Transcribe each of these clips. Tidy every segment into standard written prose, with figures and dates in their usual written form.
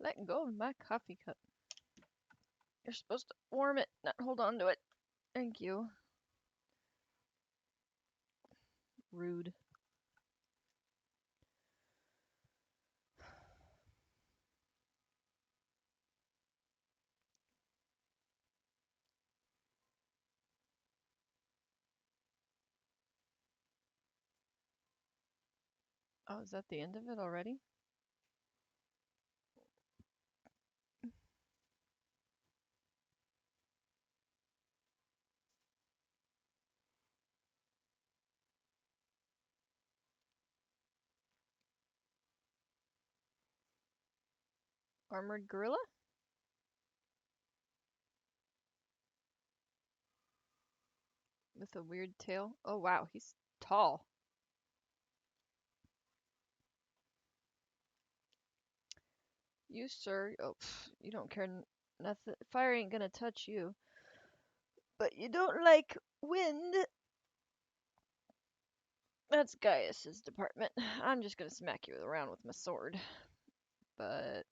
Let go of my coffee cup. You're supposed to warm it, not hold on to it. Thank you. Rude. Oh, is that the end of it already? Armored gorilla? With a weird tail? Oh wow, he's tall. You, sir, oh, you don't care nothing. Fire ain't gonna touch you. But you don't like wind. That's Gaius's department. I'm just gonna smack you around with my sword. But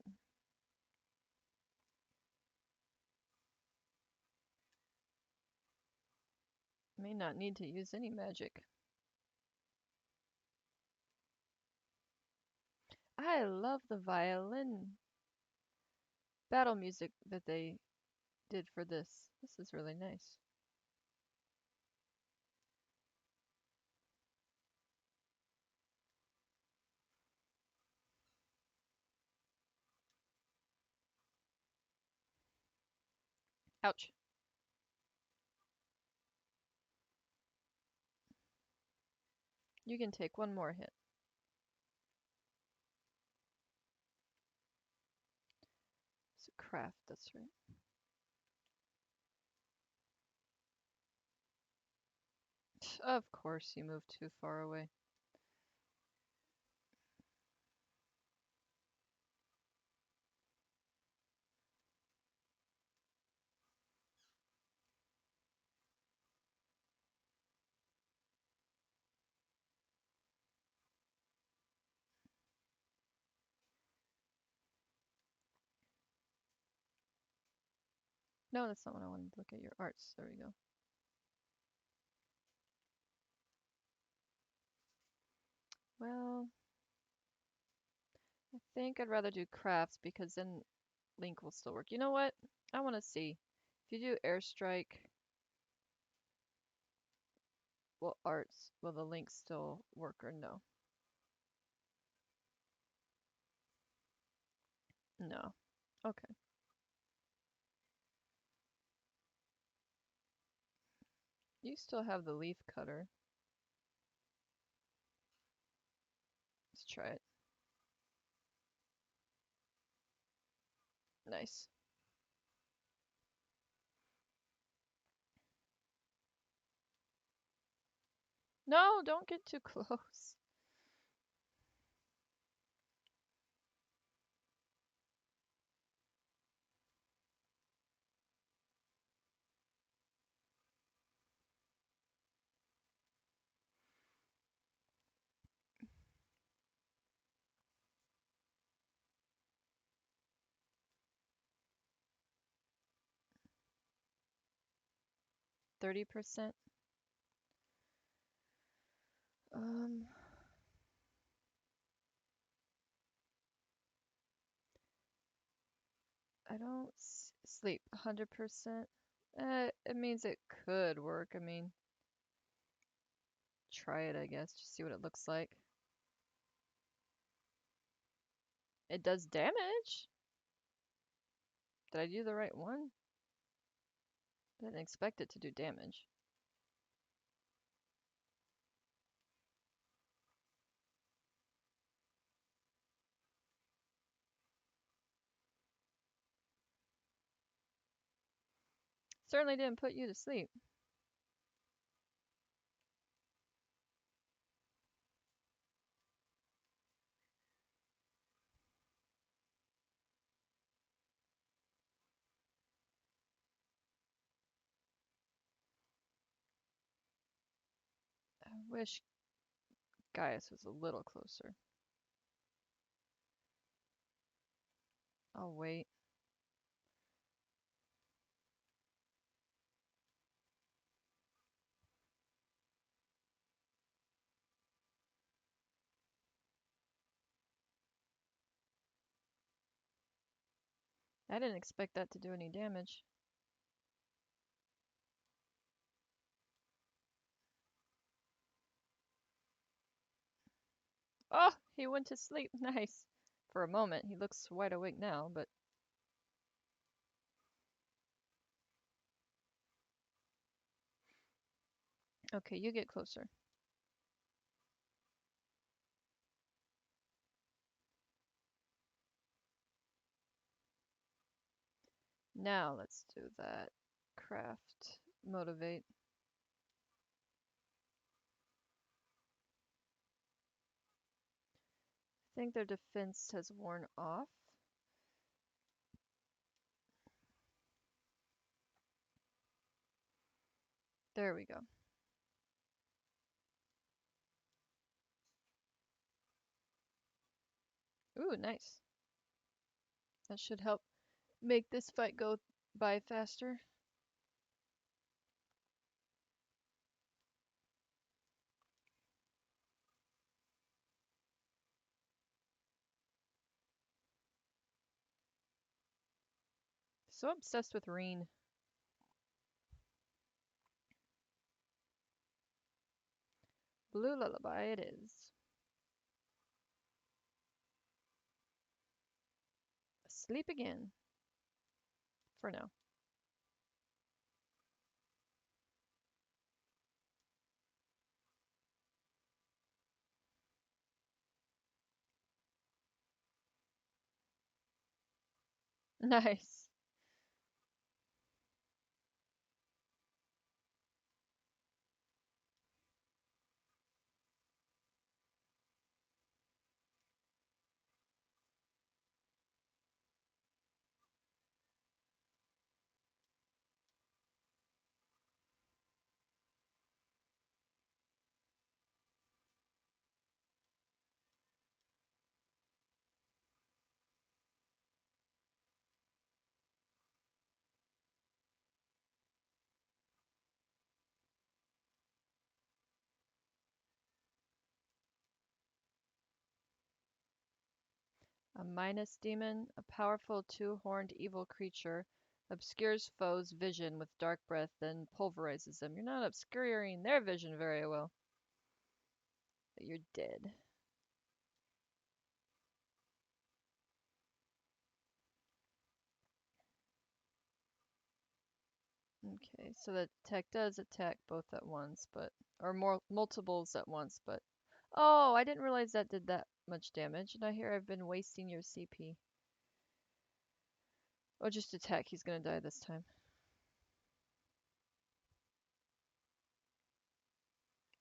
may not need to use any magic. I love the violin battle music that they did for this. This is really nice. Ouch. You can take one more hit. It's a craft, that's right. Of course, you moved too far away. No, that's not what I wanted to look at. Your arts. There we go. Well, I think I'd rather do crafts because then Link will still work. You know what? I want to see. If you do airstrike, will arts, will the Link still work or no? No. Okay. You still have the leaf cutter. Let's try it. Nice. No, don't get too close. 30%. Um, I don't sleep 100%. It means it could work. I mean, try it, I guess. Just see what it looks like. It does damage. Did I do the right one? I didn't expect it to do damage. Certainly didn't put you to sleep. I wish Gaius was a little closer. I'll wait. I didn't expect that to do any damage. Oh, he went to sleep. Nice. For a moment, he looks wide awake now, but okay, you get closer. Now let's do that. Craft. Motivate. I think their defense has worn off. There we go. Ooh, nice. That should help make this fight go by faster. So obsessed with Reen. Blue Lullaby it is. Sleep again. For now. Nice. A Minus demon, a powerful two-horned evil creature, obscures foes' vision with dark breath, then pulverizes them. You're not obscuring their vision very well, but you're dead. Okay, so the tech does attack both at once, but or more multiples at once, but oh, I didn't realize that did that much damage, and I hear I've been wasting your CP. Oh, just attack. He's gonna die this time.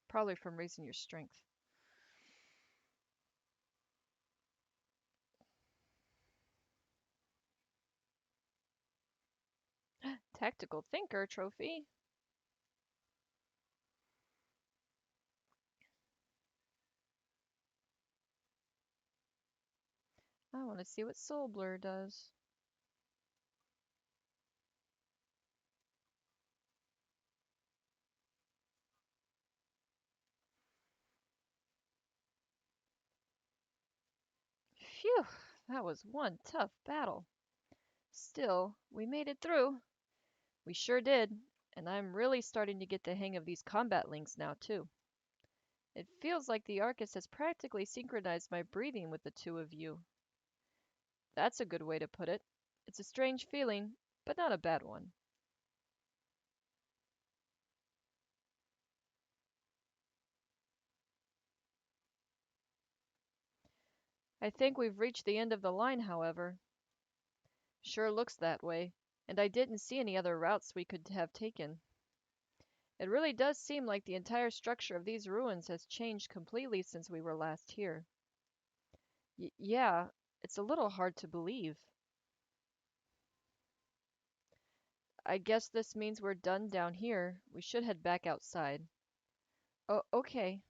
Probably from raising your strength. Tactical Thinker trophy. I want to see what Soul Blur does. Phew, that was one tough battle. Still, we made it through. We sure did, and I'm really starting to get the hang of these combat links now, too. It feels like the Arcus has practically synchronized my breathing with the two of you. That's a good way to put it. It's a strange feeling, but not a bad one. I think we've reached the end of the line, however. Sure looks that way, and I didn't see any other routes we could have taken. It really does seem like the entire structure of these ruins has changed completely since we were last here. Yeah, it's a little hard to believe. I guess this means we're done down here. We should head back outside. Oh, okay.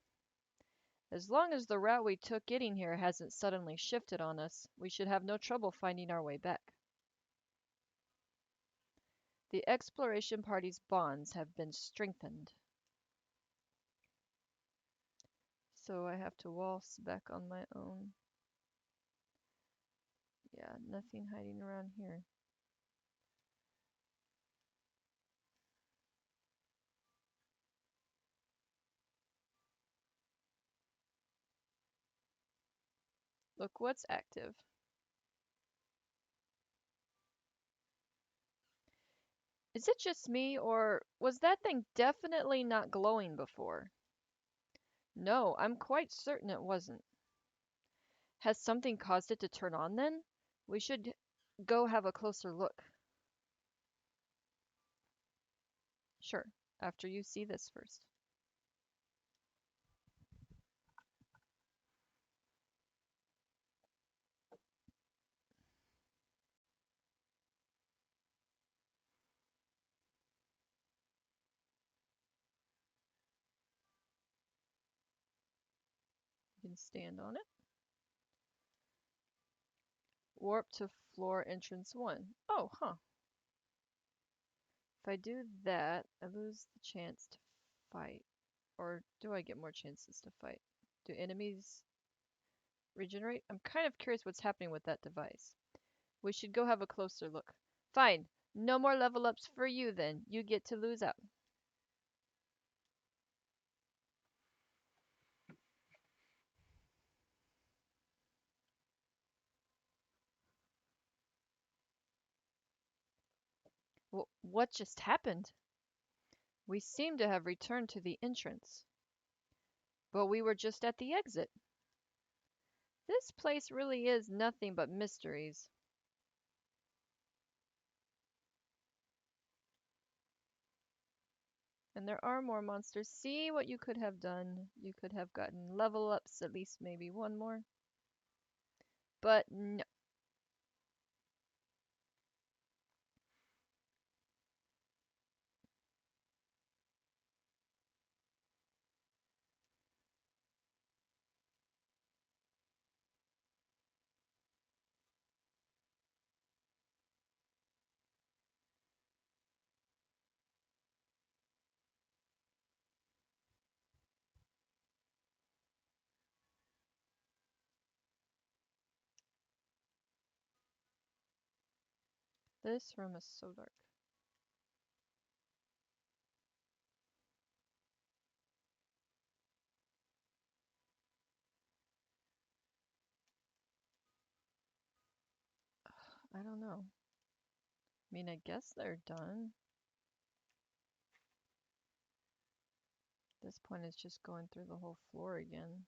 As long as the route we took getting here hasn't suddenly shifted on us, we should have no trouble finding our way back. The exploration party's bonds have been strengthened. So I have to waltz back on my own. Yeah, nothing hiding around here. Look what's active. Is it just me, or was that thing definitely not glowing before? No, I'm quite certain it wasn't. Has something caused it to turn on then? We should go have a closer look. Sure, after you see this first. You can stand on it. Warp to floor entrance 1. Oh, huh. If I do that, I lose the chance to fight. Or do I get more chances to fight? Do enemies regenerate? I'm kind of curious what's happening with that device. We should go have a closer look. Fine. No more level ups for you then. You get to lose out. What just happened? We seem to have returned to the entrance. But we were just at the exit. This place really is nothing but mysteries. And there are more monsters. See what you could have done. You could have gotten level ups, at least maybe one more. But no. This room is so dark. I don't know. I mean, I guess they're done. This point is just going through the whole floor again.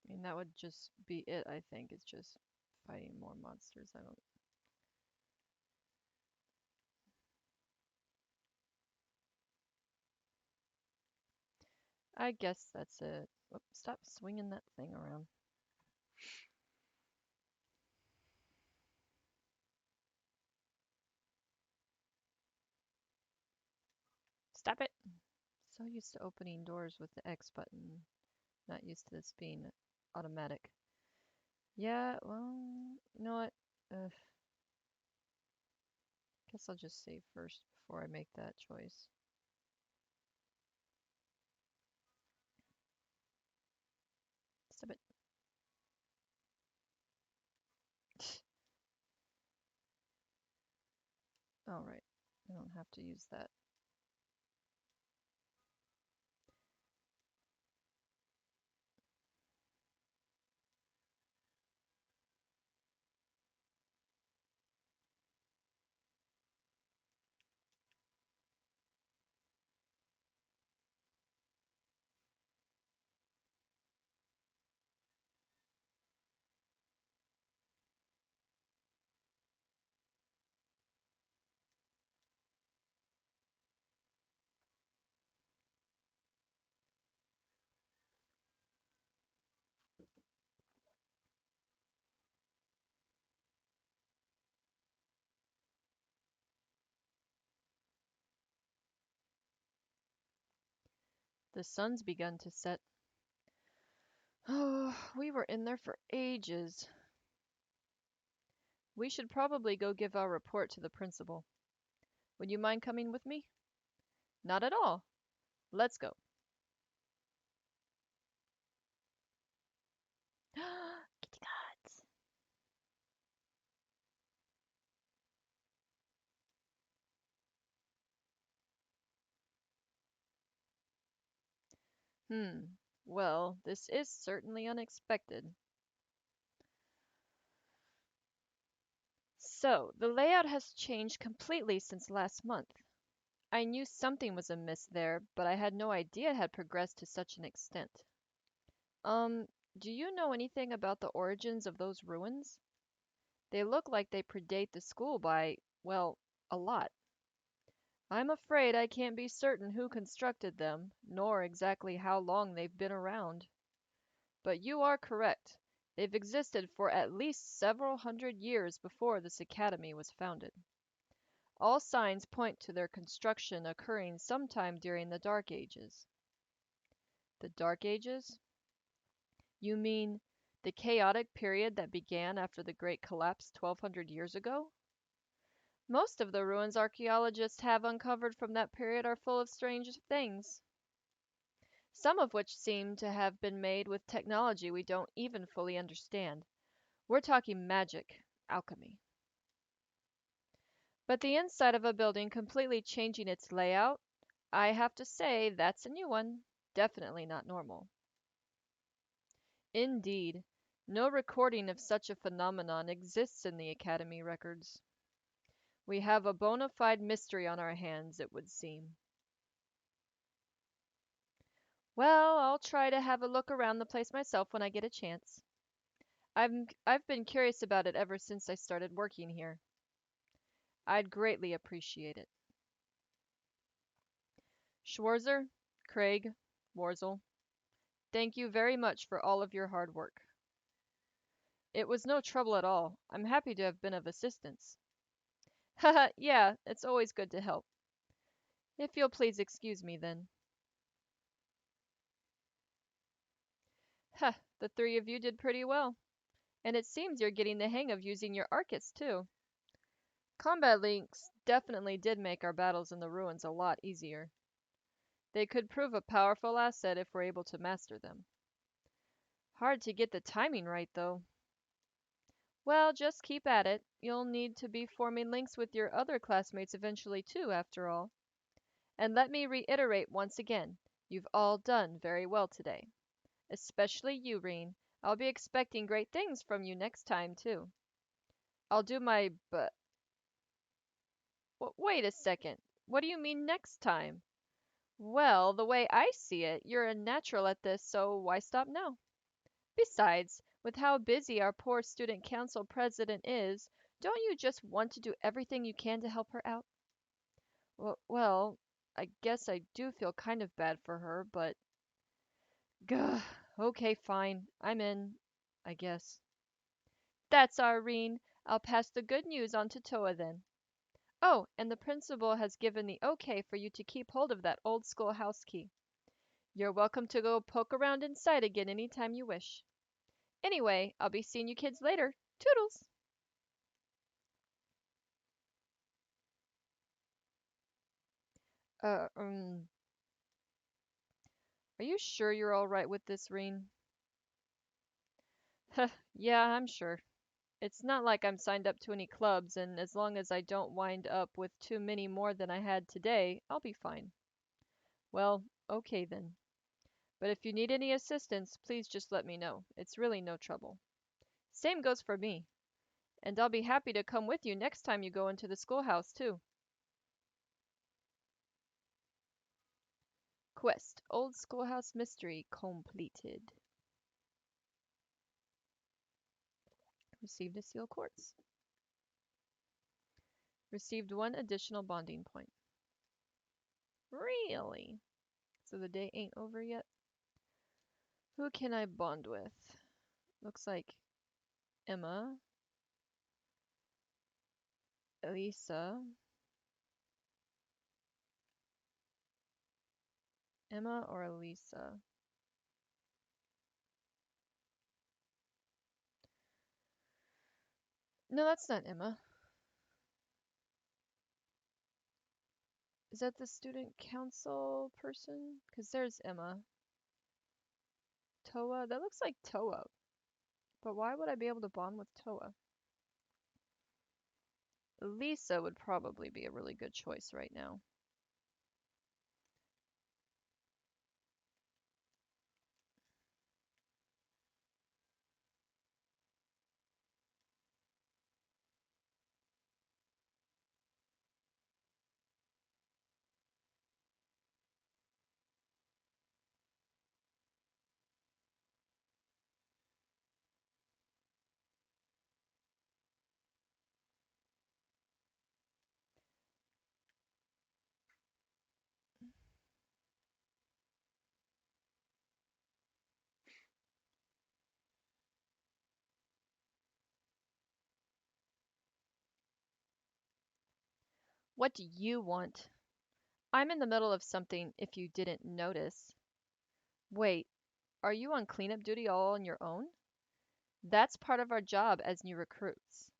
I mean, that would just be it, I think. It's just fighting more monsters. I don't. I guess that's it. Whoop, stop swinging that thing around. Stop it! So used to opening doors with the X button. Not used to this being automatic. Yeah, well, you know what? Guess I'll just save first before I make that choice. Stop it. Alright, I don't have to use that. The sun's begun to set. Oh, we were in there for ages. We should probably go give our report to the principal. Would you mind coming with me? Not at all. Let's go. Kitty cats. Hmm. Well, this is certainly unexpected. So, the layout has changed completely since last month. I knew something was amiss there, but I had no idea it had progressed to such an extent. Um, do you know anything about the origins of those ruins? They look like they predate the school by, well, a lot. I'm afraid I can't be certain who constructed them, nor exactly how long they've been around. But you are correct. They've existed for at least several hundred years before this academy was founded. All signs point to their construction occurring sometime during the Dark Ages. The Dark Ages? You mean the chaotic period that began after the Great Collapse 1200 years ago? Most of the ruins archaeologists have uncovered from that period are full of strange things, some of which seem to have been made with technology we don't even fully understand. We're talking magic, alchemy. But the inside of a building completely changing its layout, I have to say that's a new one. Definitely not normal. Indeed, no recording of such a phenomenon exists in the Academy records. We have a bona fide mystery on our hands, it would seem. Well, I'll try to have a look around the place myself when I get a chance. I've been curious about it ever since I started working here. I'd greatly appreciate it. Schwarzer, Craig, Warzel, thank you very much for all of your hard work. It was no trouble at all. I'm happy to have been of assistance. Haha, yeah, it's always good to help. If you'll please excuse me then. Huh, the three of you did pretty well. And it seems you're getting the hang of using your Arcus too. Combat links definitely did make our battles in the ruins a lot easier. They could prove a powerful asset if we're able to master them. Hard to get the timing right though. Well, just keep at it. You'll need to be forming links with your other classmates eventually too, after all. And let me reiterate once again, you've all done very well today. Especially you, Reen. I'll be expecting great things from you next time too. I'll do my wait a second. What do you mean next time? Well, the way I see it, you're a natural at this, so why stop now? Besides, with how busy our poor student council president is, don't you just want to do everything you can to help her out? Well, I guess I do feel kind of bad for her, but gah, okay, fine. I'm in, I guess. That's Irene. I'll pass the good news on to Toa then. Oh, and the principal has given the okay for you to keep hold of that old schoolhouse key. You're welcome to go poke around inside again anytime you wish. Anyway, I'll be seeing you kids later. Toodles! Uh, um, are you sure you're all right with this, Reen? Yeah, I'm sure. It's not like I'm signed up to any clubs, and as long as I don't wind up with too many more than I had today, I'll be fine. Well, okay then. But if you need any assistance, please just let me know. It's really no trouble. Same goes for me. And I'll be happy to come with you next time you go into the schoolhouse, too. Quest Old Schoolhouse Mystery completed. Received a seal quartz. Received one additional bonding point. Really? So the day ain't over yet? Who can I bond with? Looks like Emma, Elisa, Emma or Elisa? No, that's not Emma. Is that the student council person? Because there's Emma. Toa? That looks like Toa. But why would I be able to bond with Toa? Elisa would probably be a really good choice right now. What do you want? I'm in the middle of something if you didn't notice. Wait, are you on cleanup duty all on your own? That's part of our job as new recruits.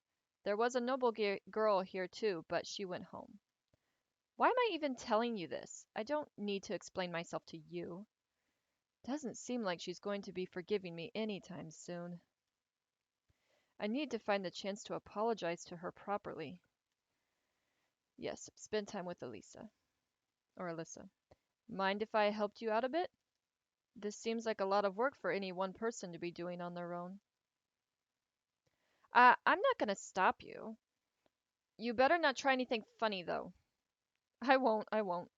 There was a noble girl here too, but she went home. Why am I even telling you this? I don't need to explain myself to you. Doesn't seem like she's going to be forgiving me anytime soon. I need to find the chance to apologize to her properly. Yes, spend time with Elisa. Or Alyssa. Mind if I helped you out a bit? This seems like a lot of work for any one person to be doing on their own. I'm not gonna stop you. You better not try anything funny, though. I won't.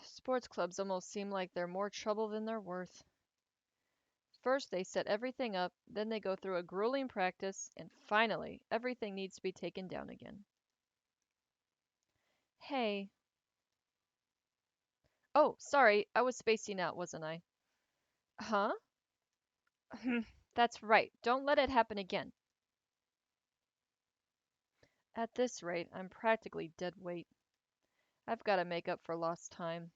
Sports clubs almost seem like they're more trouble than they're worth. First, they set everything up, then they go through a grueling practice, and finally, everything needs to be taken down again. Hey. Oh, sorry, I was spacing out, wasn't I? Huh? That's right. Don't let it happen again. At this rate, I'm practically dead weight. I've got to make up for lost time.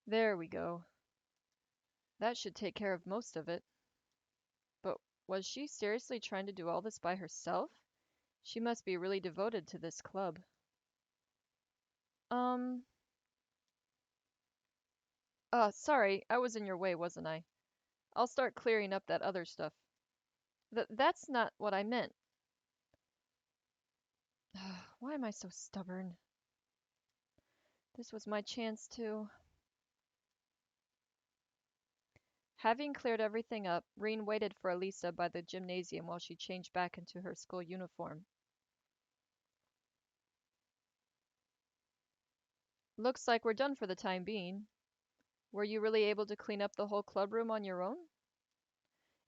There we go. That should take care of most of it. But was she seriously trying to do all this by herself? She must be really devoted to this club. Um, sorry, I was in your way, wasn't I? I'll start clearing up that other stuff. That's not what I meant. Why am I so stubborn? This was my chance to. Having cleared everything up, Reen waited for Elisa by the gymnasium while she changed back into her school uniform. Looks like we're done for the time being. Were you really able to clean up the whole club room on your own?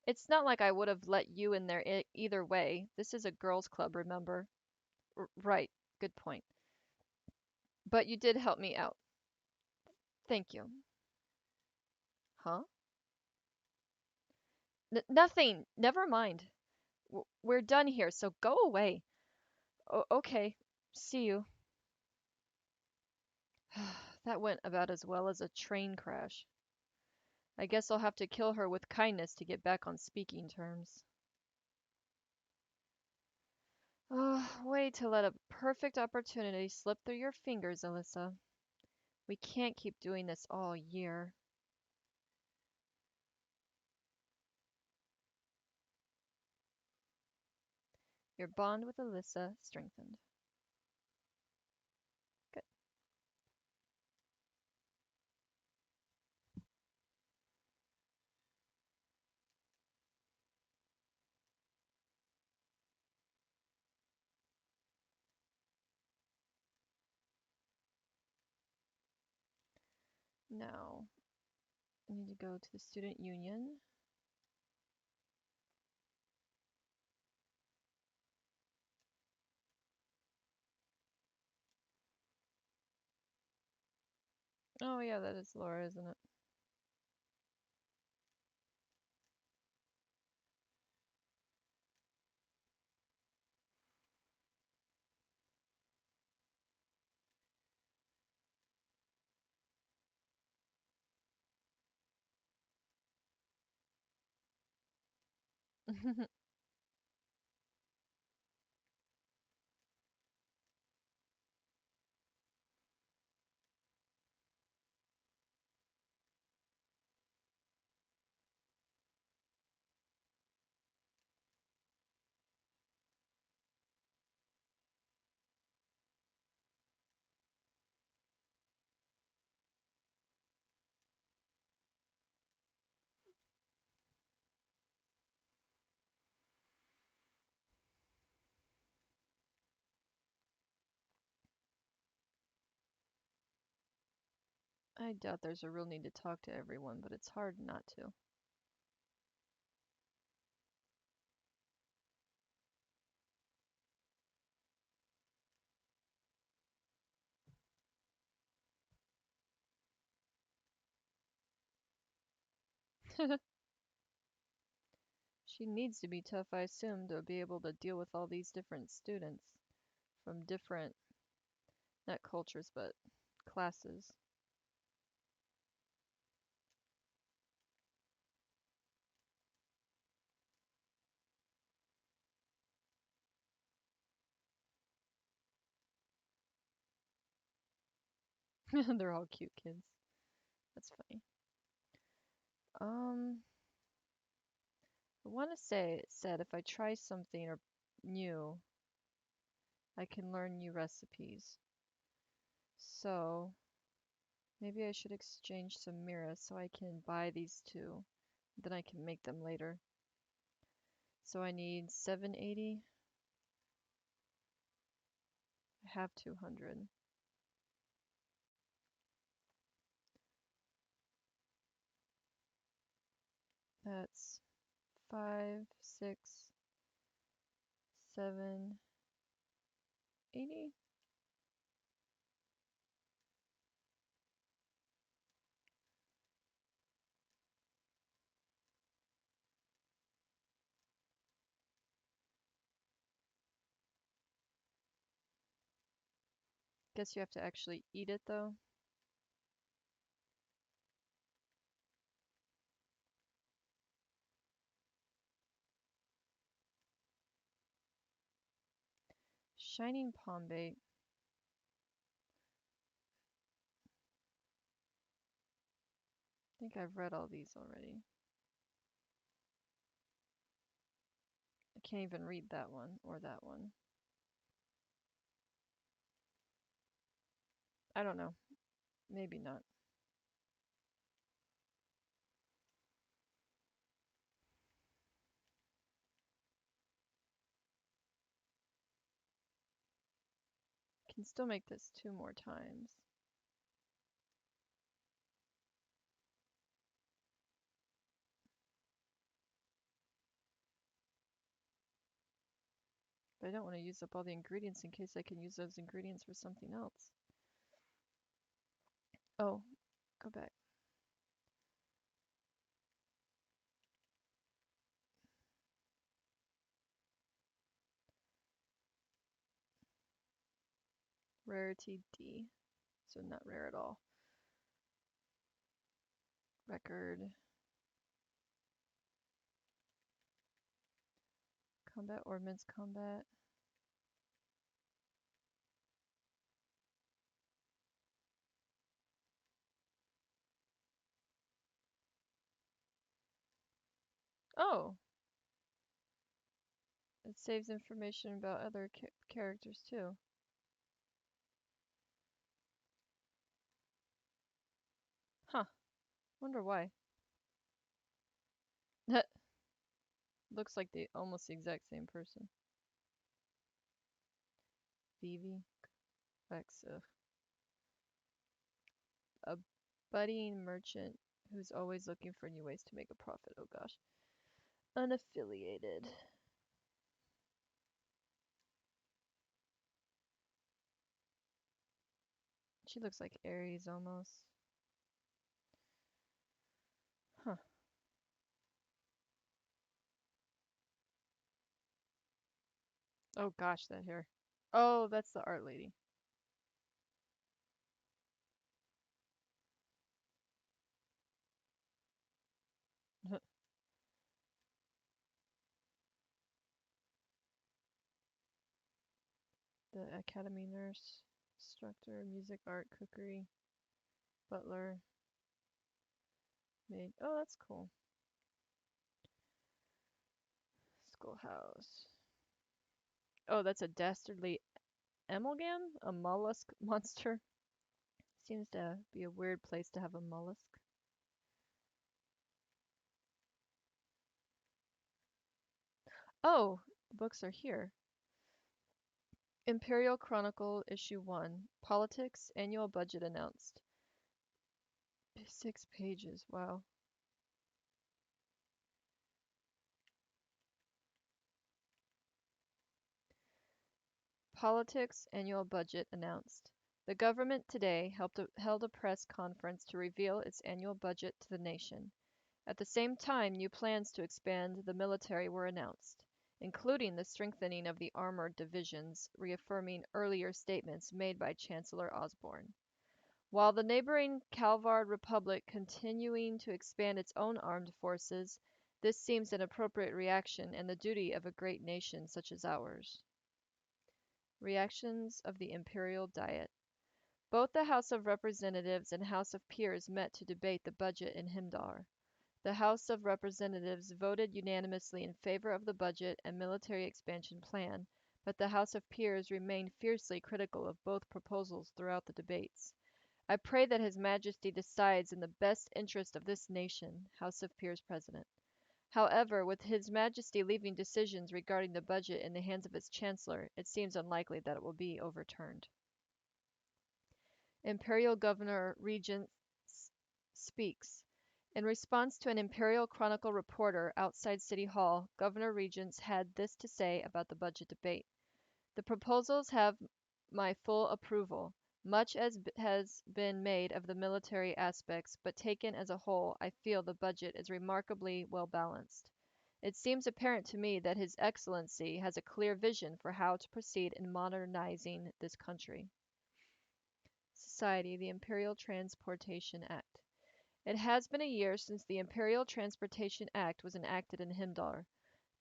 It's not like I would have let you in there either way. This is a girls' club, remember? Right. Good point. But you did help me out. Thank you. Huh? Nothing. Never mind. We're done here, so go away. Okay. See you. That went about as well as a train crash. I guess I'll have to kill her with kindness to get back on speaking terms. Way to let a perfect opportunity slip through your fingers, Alyssa. We can't keep doing this all year. Your bond with Alyssa strengthened. Good. Now, I need to go to the student union. Oh yeah, that is Laura, isn't it? I doubt there's a real need to talk to everyone, but it's hard not to. She needs to be tough, I assume, to be able to deal with all these different students from different, not cultures, but classes. They're all cute kids. That's funny. Um, I want to say it said if I try something or new, I can learn new recipes. So maybe I should exchange some Mira so I can buy these two. Then I can make them later. So I need 780. I have 200. That's 5, 6, 780. Guess you have to actually eat it though. Shining palm bait. I think I've read all these already. I can't even read that one or that one. I don't know. Maybe not. Can still make this 2 more times. But I don't want to use up all the ingredients in case I can use those ingredients for something else. Oh, go back. Rarity D. So not rare at all. Record. Combat ordnance combat. Oh, it saves information about other characters too. Huh. Wonder why. That looks like the almost the exact same person. Vivi. Vex. A budding merchant who's always looking for new ways to make a profit. Oh gosh. Unaffiliated. She looks like Aries almost. Oh gosh, that hair. Oh, that's the art lady. The academy nurse, instructor, music, art, cookery, butler, maid. Oh, that's cool. Schoolhouse. Oh, that's a dastardly amalgam? A mollusk monster? Seems to be a weird place to have a mollusk. Oh, the books are here. Imperial Chronicle, Issue 1. Politics, Annual Budget Announced. 6 pages, wow. Politics, Annual Budget Announced. The government today held a press conference to reveal its annual budget to the nation. At the same time, new plans to expand the military were announced, including the strengthening of the armored divisions, reaffirming earlier statements made by Chancellor Osborne. While the neighboring Calvard Republic continuing to expand its own armed forces, this seems an appropriate reaction and the duty of a great nation such as ours. Reactions of the Imperial Diet. Both the House of Representatives and House of Peers met to debate the budget in Himdar. The House of Representatives voted unanimously in favor of the budget and military expansion plan, but the House of Peers remained fiercely critical of both proposals throughout the debates. I pray that His Majesty decides in the best interest of this nation, House of Peers President. However, with His Majesty leaving decisions regarding the budget in the hands of its Chancellor, it seems unlikely that it will be overturned. Imperial Governor Regent speaks. In response to an Imperial Chronicle reporter outside City Hall, Governor Regents had this to say about the budget debate. The proposals have my full approval. Much as has been made of the military aspects, but taken as a whole, I feel the budget is remarkably well balanced. It seems apparent to me that His Excellency has a clear vision for how to proceed in modernizing this country. Society, the Imperial Transportation Act. It has been a year since the Imperial Transportation Act was enacted in Himdar.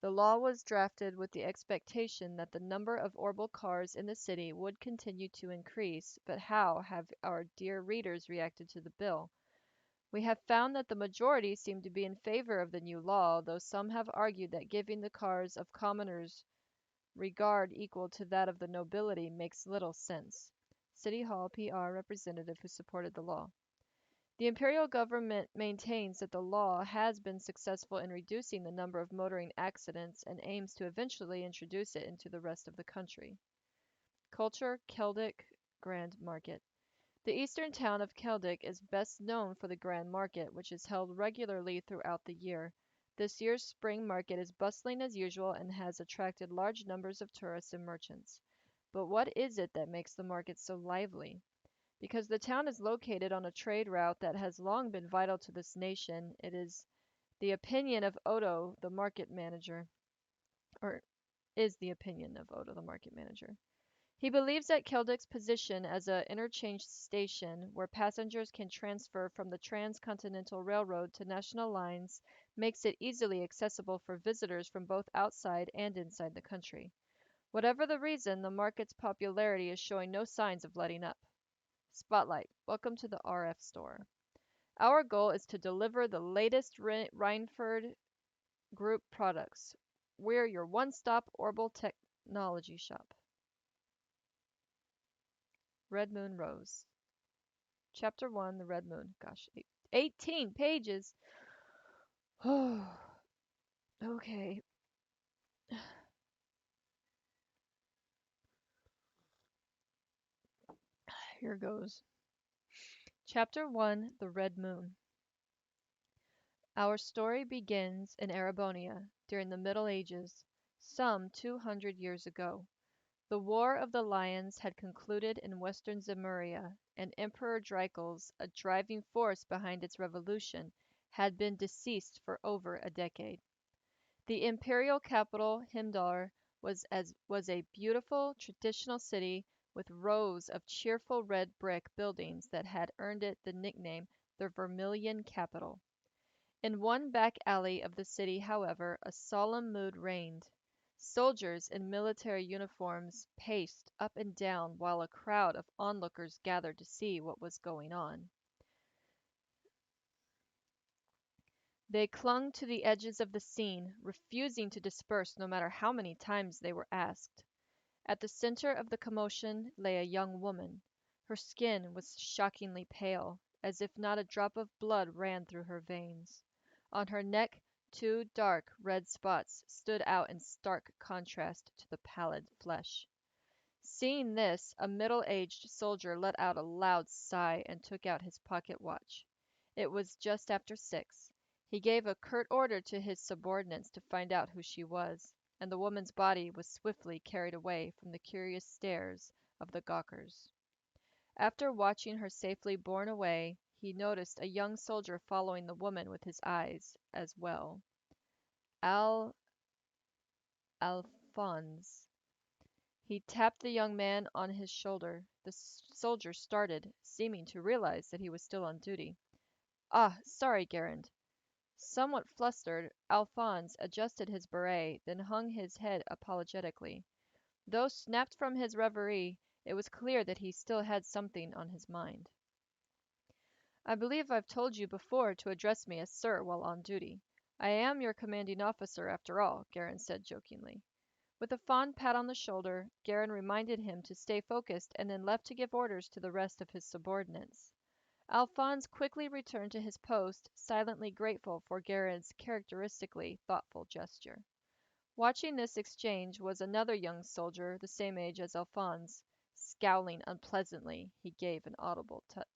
The law was drafted with the expectation that the number of orbital cars in the city would continue to increase, but how have our dear readers reacted to the bill? We have found that the majority seem to be in favor of the new law, though some have argued that giving the cars of commoners regard equal to that of the nobility makes little sense. City Hall PR representative who supported the law. The imperial government maintains that the law has been successful in reducing the number of motoring accidents and aims to eventually introduce it into the rest of the country. Culture, Keldic Grand Market. The eastern town of Keldic is best known for the Grand Market, which is held regularly throughout the year. This year's spring market is bustling as usual and has attracted large numbers of tourists and merchants. But what is it that makes the market so lively? Because the town is located on a trade route that has long been vital to this nation, it is the opinion of Odo, the market manager, or is the opinion of Odo, the market manager. He believes that Keldic's position as a interchange station where passengers can transfer from the Transcontinental Railroad to national lines makes it easily accessible for visitors from both outside and inside the country. Whatever the reason, the market's popularity is showing no signs of letting up. Spotlight. Welcome to the RF store. Our goal is to deliver the latest Reinford Group products. We're your one-stop Orbital technology shop. Red Moon Rose. Chapter 1, The Red Moon. Gosh, 18 pages. Oh, okay. Here goes. Chapter 1, The Red Moon. Our story begins in Erebonia during the Middle Ages, some 200 years ago. The War of the Lions had concluded in western Zemuria, and Emperor Drykles, a driving force behind its revolution, had been deceased for over a decade. The imperial capital, Himdar, was a beautiful traditional city with rows of cheerful red brick buildings that had earned it the nickname the Vermilion Capital. In one back alley of the city, however, a solemn mood reigned. Soldiers in military uniforms paced up and down while a crowd of onlookers gathered to see what was going on. They clung to the edges of the scene, refusing to disperse no matter how many times they were asked. At the center of the commotion lay a young woman. Her skin was shockingly pale, as if not a drop of blood ran through her veins. On her neck, two dark red spots stood out in stark contrast to the pallid flesh. Seeing this, a middle-aged soldier let out a loud sigh and took out his pocket watch. It was just after 6. He gave a curt order to his subordinates to find out who she was, and the woman's body was swiftly carried away from the curious stares of the gawkers. After watching her safely borne away, he noticed a young soldier following the woman with his eyes as well. Al Alphonse. He tapped the young man on his shoulder. The soldier started, seeming to realize that he was still on duty. Ah, sorry, Gerund. Somewhat flustered, Alphonse adjusted his beret, then hung his head apologetically. Though snapped from his reverie, it was clear that he still had something on his mind. I believe I've told you before to address me as sir while on duty. I am your commanding officer, after all, Garin said jokingly. With a fond pat on the shoulder, Garin reminded him to stay focused and then left to give orders to the rest of his subordinates. Alphonse quickly returned to his post, silently grateful for Garin's characteristically thoughtful gesture. Watching this exchange was another young soldier the same age as Alphonse. Scowling unpleasantly, he gave an audible tut.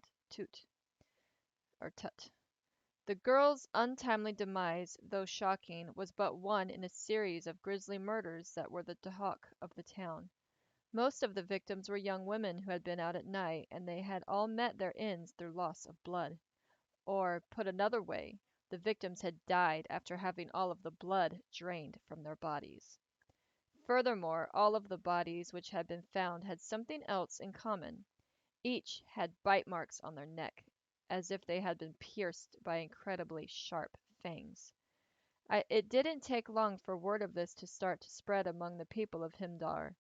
The girl's untimely demise, though shocking, was but one in a series of grisly murders that were the talk of the town. Most of the victims were young women who had been out at night, and they had all met their ends through loss of blood. Or, put another way, the victims had died after having all of the blood drained from their bodies. Furthermore, all of the bodies which had been found had something else in common. Each had bite marks on their neck, as if they had been pierced by incredibly sharp fangs. It didn't take long for word of this to start to spread among the people of Himdar,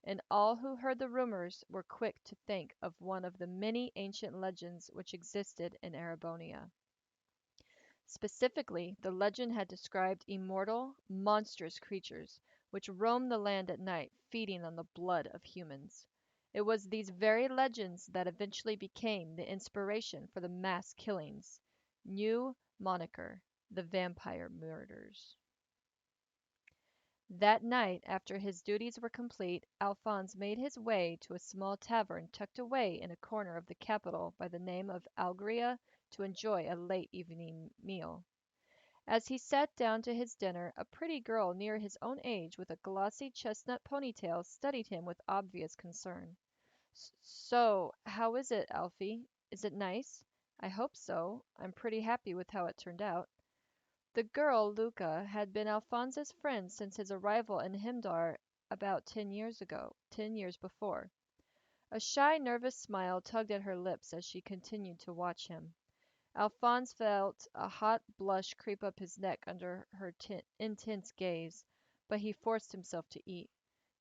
and all who heard the rumors were quick to think of one of the many ancient legends which existed in Erebonia. Specifically, the legend had described immortal, monstrous creatures which roamed the land at night, feeding on the blood of humans. It was these very legends that eventually became the inspiration for the mass killings. New moniker, the Vampire Murders. That night, after his duties were complete, Alphonse made his way to a small tavern tucked away in a corner of the capital by the name of Algria to enjoy a late evening meal. As he sat down to his dinner, a pretty girl near his own age with a glossy chestnut ponytail studied him with obvious concern. So, how is it, Alfie? Is it nice? I hope so. I'm pretty happy with how it turned out. The girl, Luca, had been Alphonse's friend since his arrival in Himdar about 10 years before. A shy, nervous smile tugged at her lips as she continued to watch him. Alphonse felt a hot blush creep up his neck under her intense gaze, but he forced himself to eat.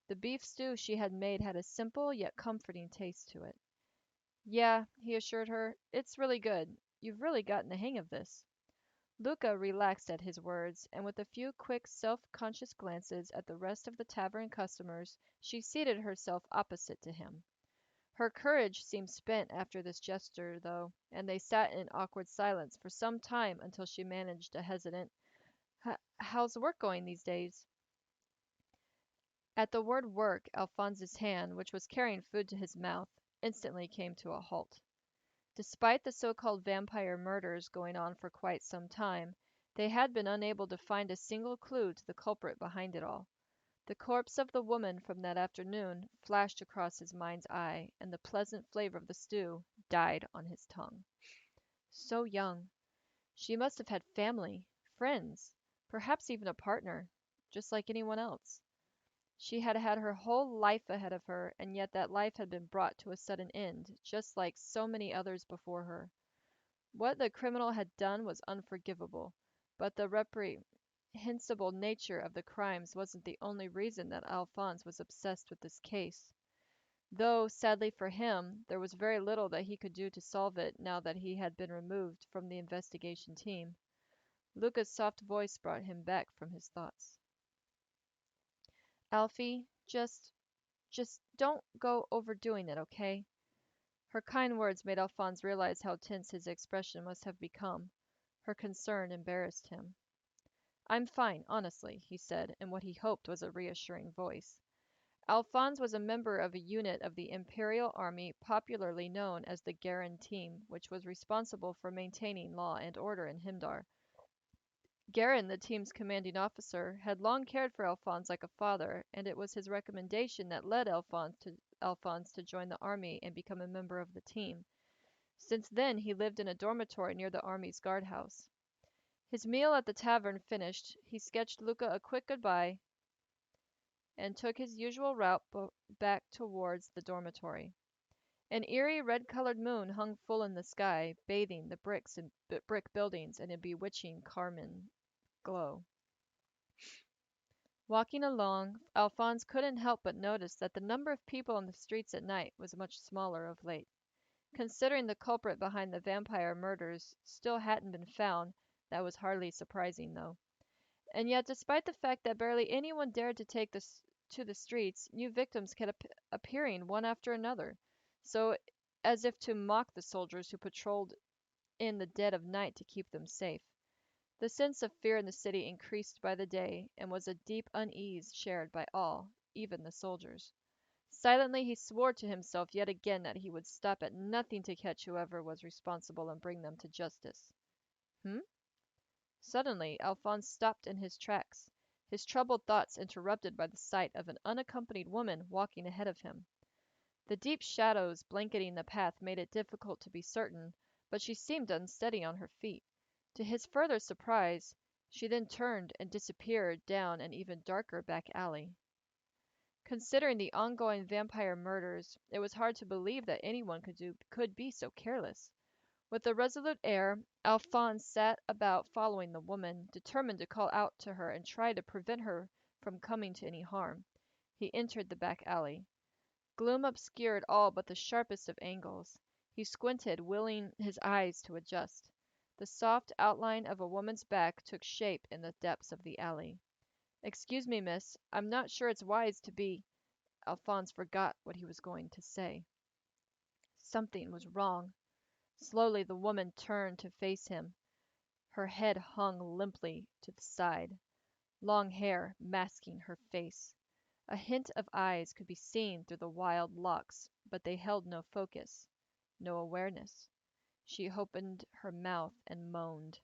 The beef stew she had made had a simple yet comforting taste to it. Yeah, he assured her, it's really good. You've really gotten the hang of this. Luca relaxed at his words, and with a few quick, self-conscious glances at the rest of the tavern customers, she seated herself opposite to him. Her courage seemed spent after this gesture, though, and they sat in awkward silence for some time until she managed a hesitant, How's work going these days?" At the word work, Alphonse's hand, which was carrying food to his mouth, instantly came to a halt. Despite the so-called vampire murders going on for quite some time, they had been unable to find a single clue to the culprit behind it all. The corpse of the woman from that afternoon flashed across his mind's eye, and the pleasant flavor of the stew died on his tongue. So young. She must have had family, friends, perhaps even a partner, just like anyone else. She had had her whole life ahead of her, and yet that life had been brought to a sudden end, just like so many others before her. What the criminal had done was unforgivable, but the reprehensible nature of the crimes wasn't the only reason that Alphonse was obsessed with this case. Though, sadly for him, there was very little that he could do to solve it now that he had been removed from the investigation team. Luca's soft voice brought him back from his thoughts. Alfie, just don't go overdoing it, okay? Her kind words made Alphonse realize how tense his expression must have become. Her concern embarrassed him. I'm fine, honestly, he said, in what he hoped was a reassuring voice. Alphonse was a member of a unit of the Imperial Army popularly known as the Garen Team, which was responsible for maintaining law and order in Himdar. Garen, the team's commanding officer, had long cared for Alphonse like a father, and it was his recommendation that led Alphonse to join the army and become a member of the team. Since then, he lived in a dormitory near the army's guardhouse. His meal at the tavern finished, he sketched Luca a quick goodbye and took his usual route back towards the dormitory. An eerie red-colored moon hung full in the sky, bathing the brick buildings in a bewitching carmine glow. Walking along, Alphonse couldn't help but notice that the number of people on the streets at night was much smaller of late. Considering the culprit behind the vampire murders still hadn't been found, that was hardly surprising, though. And yet, despite the fact that barely anyone dared to take to the streets, new victims kept appearing one after another, so as if to mock the soldiers who patrolled in the dead of night to keep them safe. The sense of fear in the city increased by the day, and was a deep unease shared by all, even the soldiers. Silently he swore to himself yet again that he would stop at nothing to catch whoever was responsible and bring them to justice. Hmm? Suddenly, Alphonse stopped in his tracks, his troubled thoughts interrupted by the sight of an unaccompanied woman walking ahead of him. The deep shadows blanketing the path made it difficult to be certain, but she seemed unsteady on her feet. To his further surprise, she then turned and disappeared down an even darker back alley. Considering the ongoing vampire murders, it was hard to believe that anyone could be so careless. With a resolute air, Alphonse set about following the woman, determined to call out to her and try to prevent her from coming to any harm. He entered the back alley. Gloom obscured all but the sharpest of angles. He squinted, willing his eyes to adjust. The soft outline of a woman's back took shape in the depths of the alley. "Excuse me, miss. I'm not sure it's wise to be—" Alphonse forgot what he was going to say. Something was wrong. Slowly the woman turned to face him. Her head hung limply to the side, long hair masking her face. A hint of eyes could be seen through the wild locks, but they held no focus, no awareness. She opened her mouth and moaned.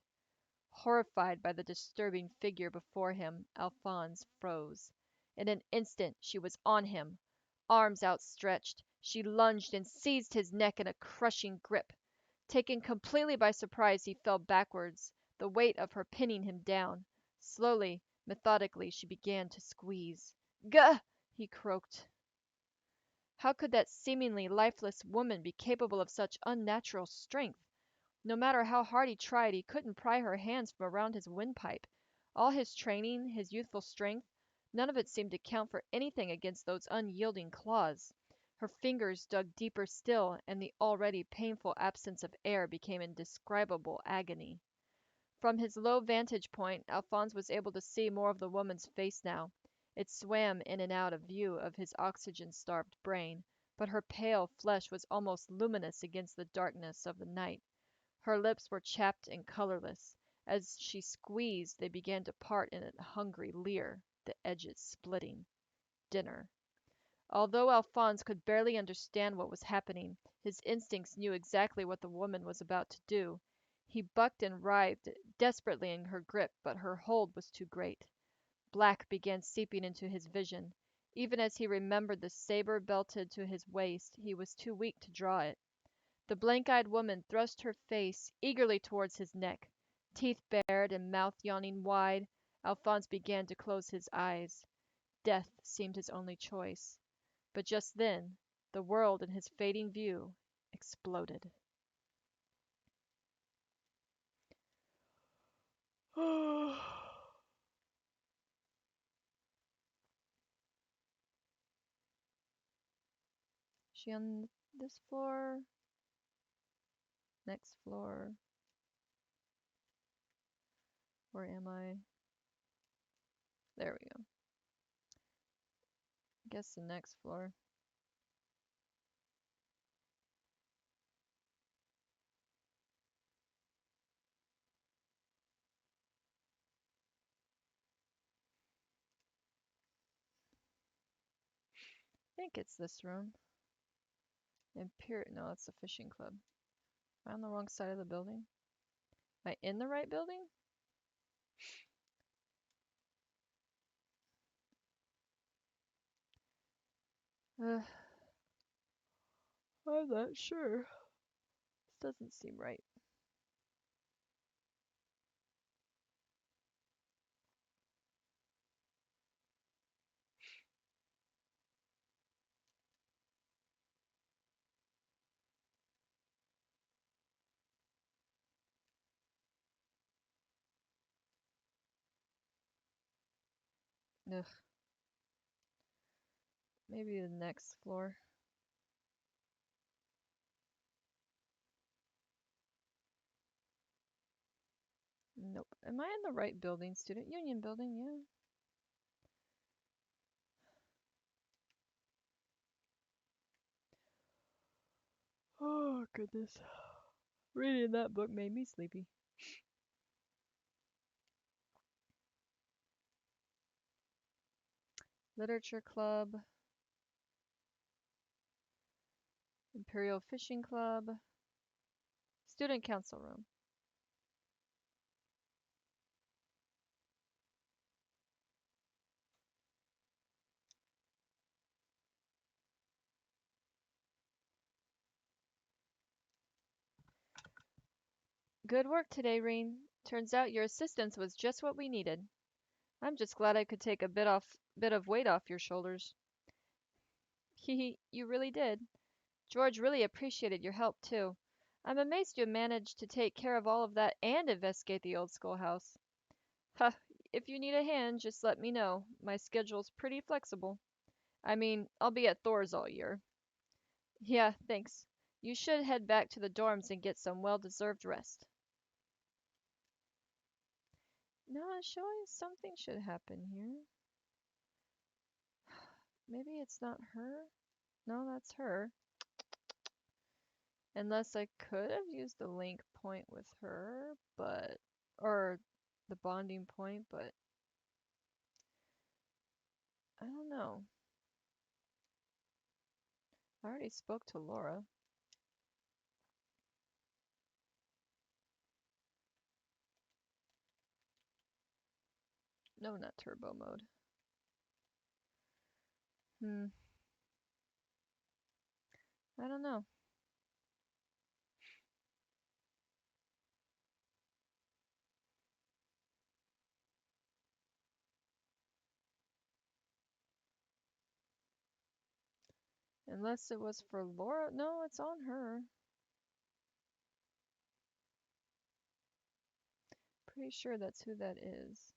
Horrified by the disturbing figure before him, Alphonse froze. In an instant she was on him. Arms outstretched, she lunged and seized his neck in a crushing grip. Taken completely by surprise, he fell backwards, the weight of her pinning him down. Slowly, methodically, she began to squeeze. "Gah!" he croaked. How could that seemingly lifeless woman be capable of such unnatural strength? No matter how hard he tried, he couldn't pry her hands from around his windpipe. All his training, his youthful strength, none of it seemed to count for anything against those unyielding claws. Her fingers dug deeper still, and the already painful absence of air became indescribable agony. From his low vantage point, Alphonse was able to see more of the woman's face now. It swam in and out of view of his oxygen-starved brain, but her pale flesh was almost luminous against the darkness of the night. Her lips were chapped and colorless. As she squeezed, they began to part in a hungry leer, the edges splitting. Dinner. Although Alphonse could barely understand what was happening, his instincts knew exactly what the woman was about to do. He bucked and writhed desperately in her grip, but her hold was too great. Black began seeping into his vision. Even as he remembered the saber belted to his waist, he was too weak to draw it. The blank-eyed woman thrust her face eagerly towards his neck. Teeth bared and mouth yawning wide, Alphonse began to close his eyes. Death seemed his only choice. But just then, the world in his fading view exploded. She on this floor? Next floor? Where am I? There we go. Guess the next floor. I think it's this room. No, it's the fishing club. Am I on the wrong side of the building? Am I in the right building? Uh, I'm not sure. This doesn't seem right. Ugh. Maybe the next floor. Nope. Am I in the right building? Student Union building, yeah. Oh, goodness. Reading that book made me sleepy. Literature Club. Imperial Fishing Club. Student Council Room. Good work today, Reen. Turns out your assistance was just what we needed. I'm just glad I could take a bit of weight off your shoulders. Hee you really did. George really appreciated your help, too. I'm amazed you managed to take care of all of that and investigate the old schoolhouse. Huh, if you need a hand, just let me know. My schedule's pretty flexible. I mean, I'll be at Thor's all year. Yeah, thanks. You should head back to the dorms and get some well-deserved rest. No, it's showing something should happen here. Maybe it's not her? No, that's her. Unless I could have used the link point with her, or the bonding point, but I don't know. I already spoke to Laura. No, not turbo mode. I don't know. Unless it was for Laura. No, it's on her. Pretty sure that's who that is.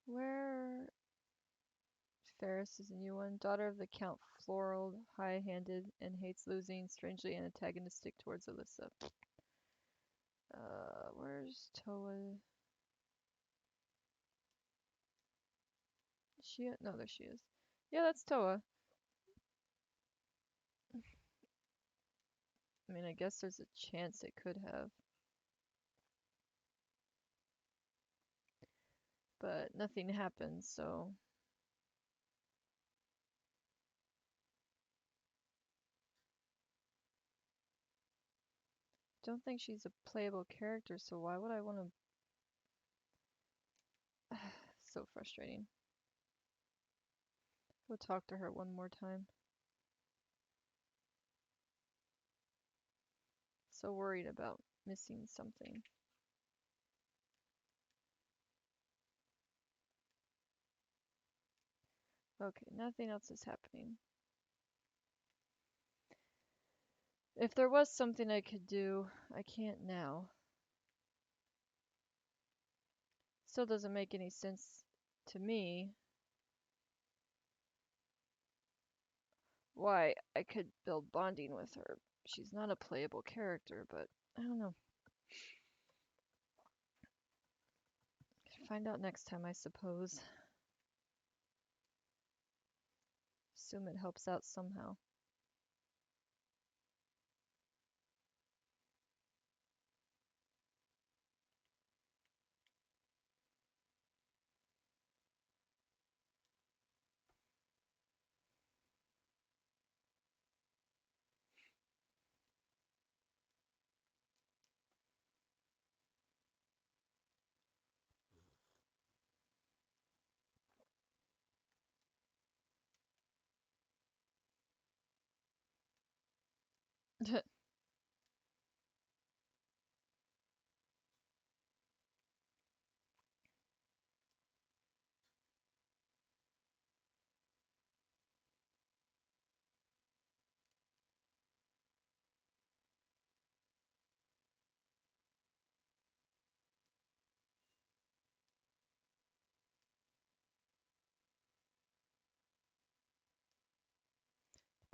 Where Ferris is a new one. Daughter of the Count Floral, high-handed and hates losing, strangely antagonistic towards Alyssa. Where's Toa? No, there she is. Yeah, that's Toa. I mean, I guess there's a chance it could have. But nothing happened, so. Don't think she's a playable character, so why would I want to. So frustrating. Go talk to her one more time. So worried about missing something. Okay, nothing else is happening. If there was something I could do, I can't now. Still doesn't make any sense to me why I could build bonding with her. She's not a playable character, but I don't know. Find out next time, I suppose. Assume it helps out somehow.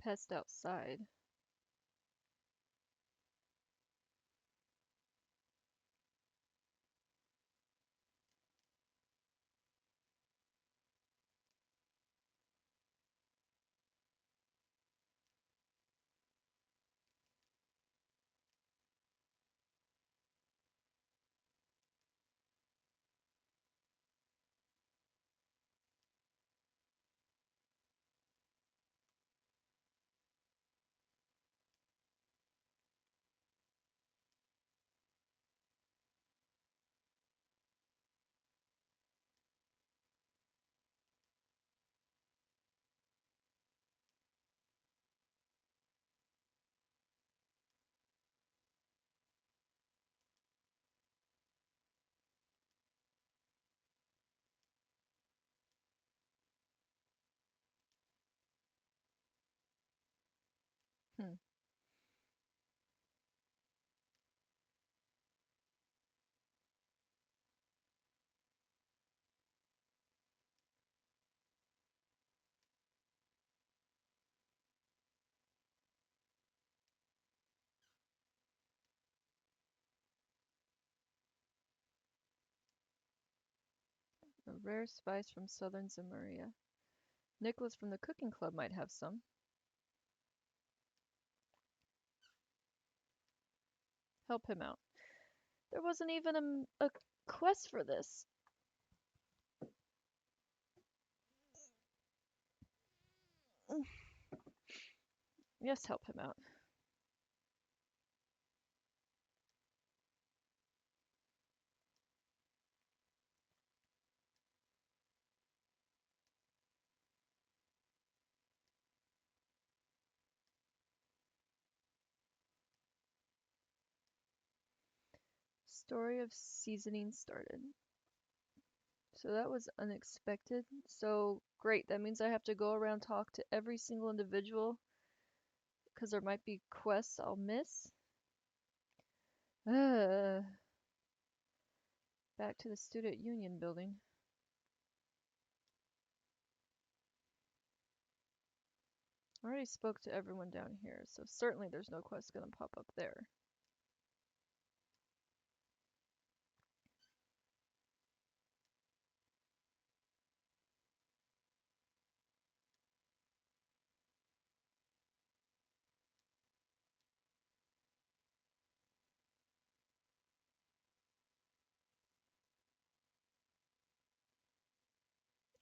Pest outside. Hmm. A rare spice from southern Zemuria. Nicholas from the cooking club might have some. Help him out. There wasn't even a quest for this. Yes, help him out. Story of seasoning started. So that was unexpected. So great, that means I have to go around talk to every single individual because there might be quests I'll miss. Back to the Student Union building. I already spoke to everyone down here, so certainly there's no quest gonna pop up there.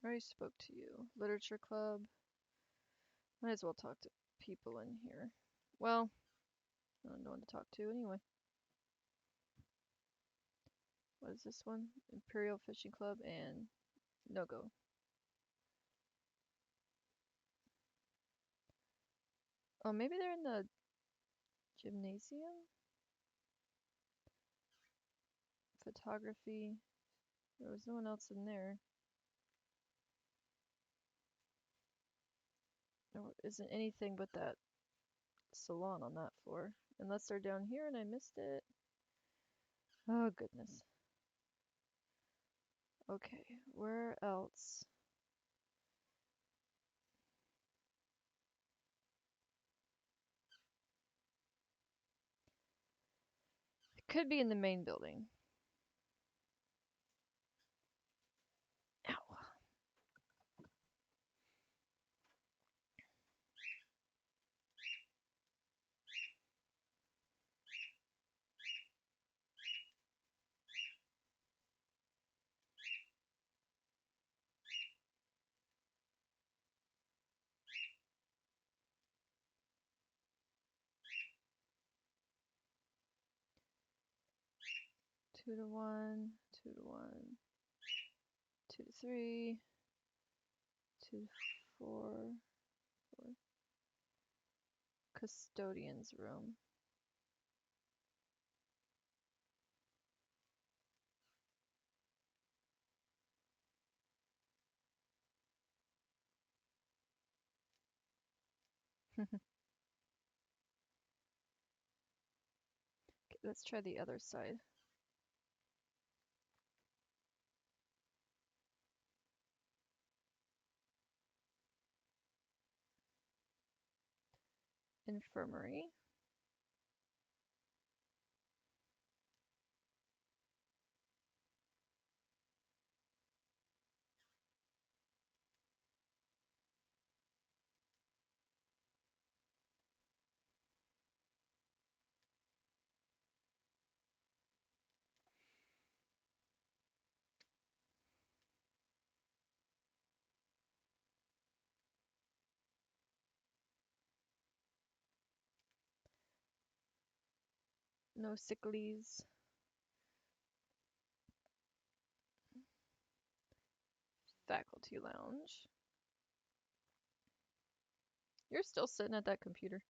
I already spoke to you. Literature club. Might as well talk to people in here. Well, I don't know one to talk to anyway. What is this one? Imperial Fishing Club and no go. Oh, maybe they're in the gymnasium? Photography. There was no one else in there. There isn't anything but that salon on that floor. Unless they're down here and I missed it. Oh, goodness. Okay, where else? It could be in the main building. Ow. 2 to 1, 2 to 1, 2 to 3, 2 to 4, 4. Custodian's room. Okay, let's try the other side. Infirmary. No sick leaves. Faculty lounge. You're still sitting at that computer.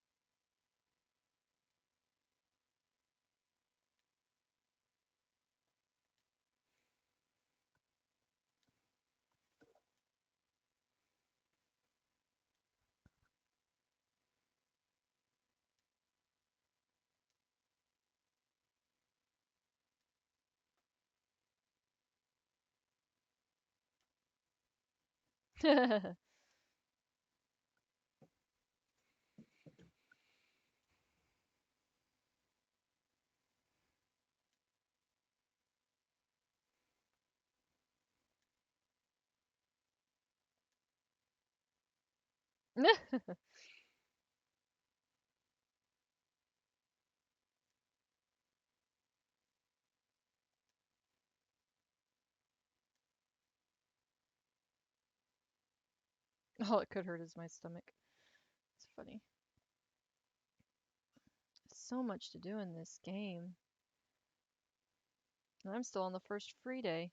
All it could hurt is my stomach. It's funny. So much to do in this game. And I'm still on the first free day.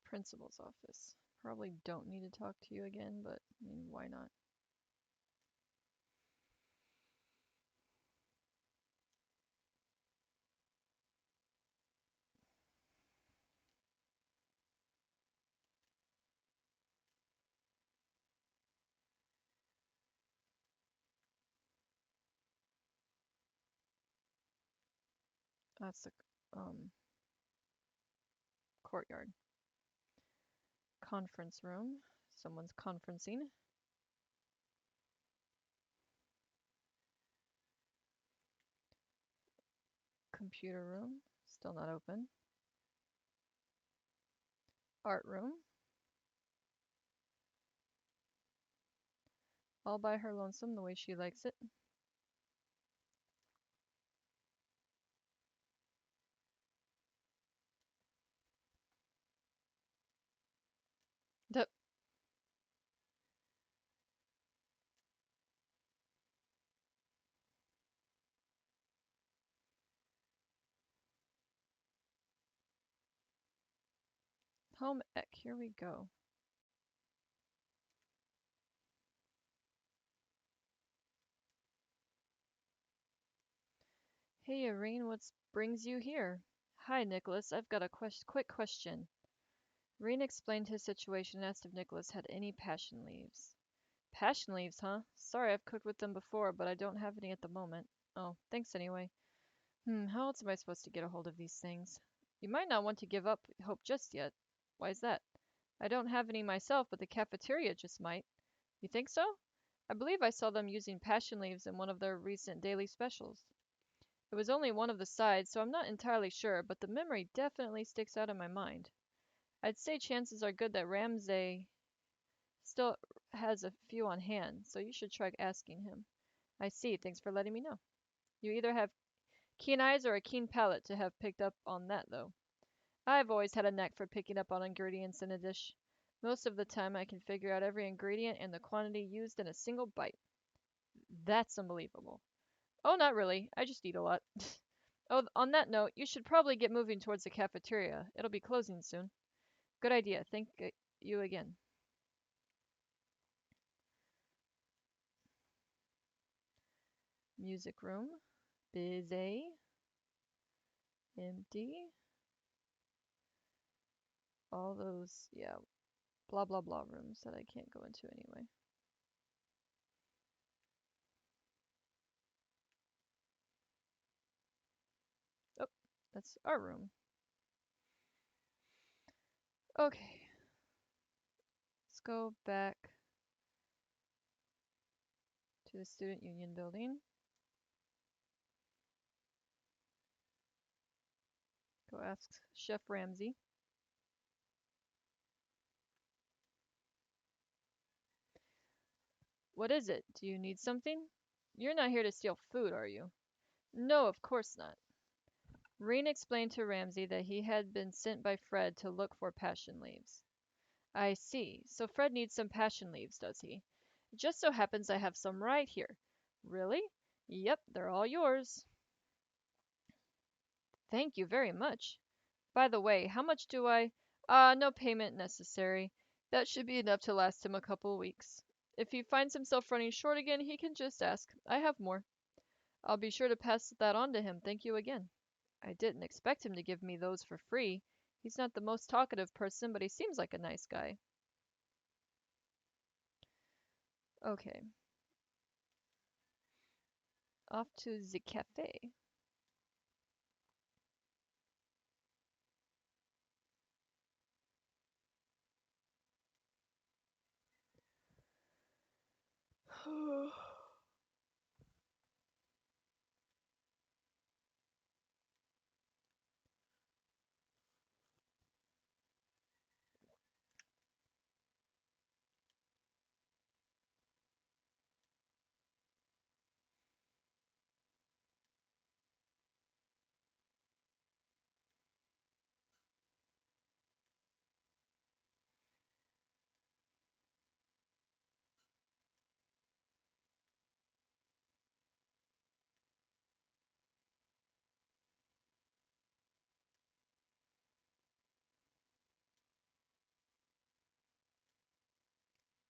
Principal's office. Probably don't need to talk to you again, but I mean, why not? That's the courtyard. Conference room. Someone's conferencing. Computer room. Still not open. Art room. All by her lonesome the way she likes it. The home ec. Here we go. Hey, Irene, what brings you here? Hi, Nicholas. I've got a quick question. Irene explained his situation and asked if Nicholas had any passion leaves. Passion leaves, huh? Sorry, I've cooked with them before, but I don't have any at the moment. Oh, thanks anyway. How else am I supposed to get a hold of these things? You might not want to give up hope just yet. Why's that? I don't have any myself, but the cafeteria just might. You think so? I believe I saw them using passion leaves in one of their recent daily specials. It was only one of the sides, so I'm not entirely sure, but the memory definitely sticks out in my mind. I'd say chances are good that Ramsay still has a few on hand, so you should try asking him. I see. Thanks for letting me know. You either have keen eyes or a keen palate to have picked up on that, though. I've always had a knack for picking up on ingredients in a dish. Most of the time, I can figure out every ingredient and the quantity used in a single bite. That's unbelievable. Oh, not really. I just eat a lot. Oh, on that note, you should probably get moving towards the cafeteria. It'll be closing soon. Good idea. Thank you again. Music room. Busy. Empty. All those, yeah, blah blah blah rooms that I can't go into anyway. Oh, that's our room. Okay, let's go back to the Student Union building. Go ask Chef Ramsay. What is it? Do you need something? You're not here to steal food, are you? No, of course not. Reen explained to Ramsay that he had been sent by Fred to look for passion leaves. I see. So Fred needs some passion leaves, does he? It just so happens I have some right here. Really? Yep, they're all yours. Thank you very much. By the way, how much do I? No payment necessary. That should be enough to last him a couple weeks. If he finds himself running short again, he can just ask. I have more. I'll be sure to pass that on to him. Thank you again. I didn't expect him to give me those for free. He's not the most talkative person, but he seems like a nice guy. Okay, off to the cafe.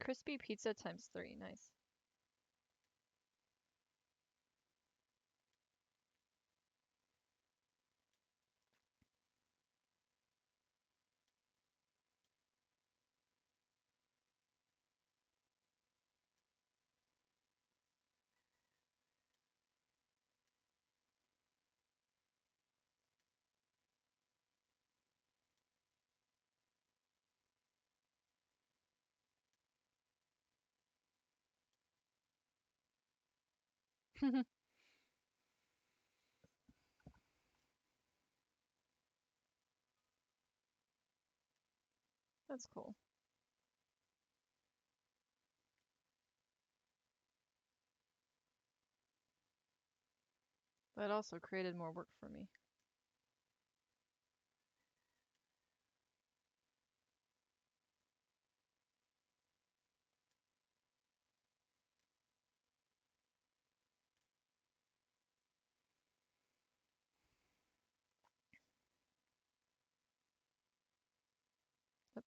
Crispy pizza times 3. Nice. That's cool. That also created more work for me. Yep.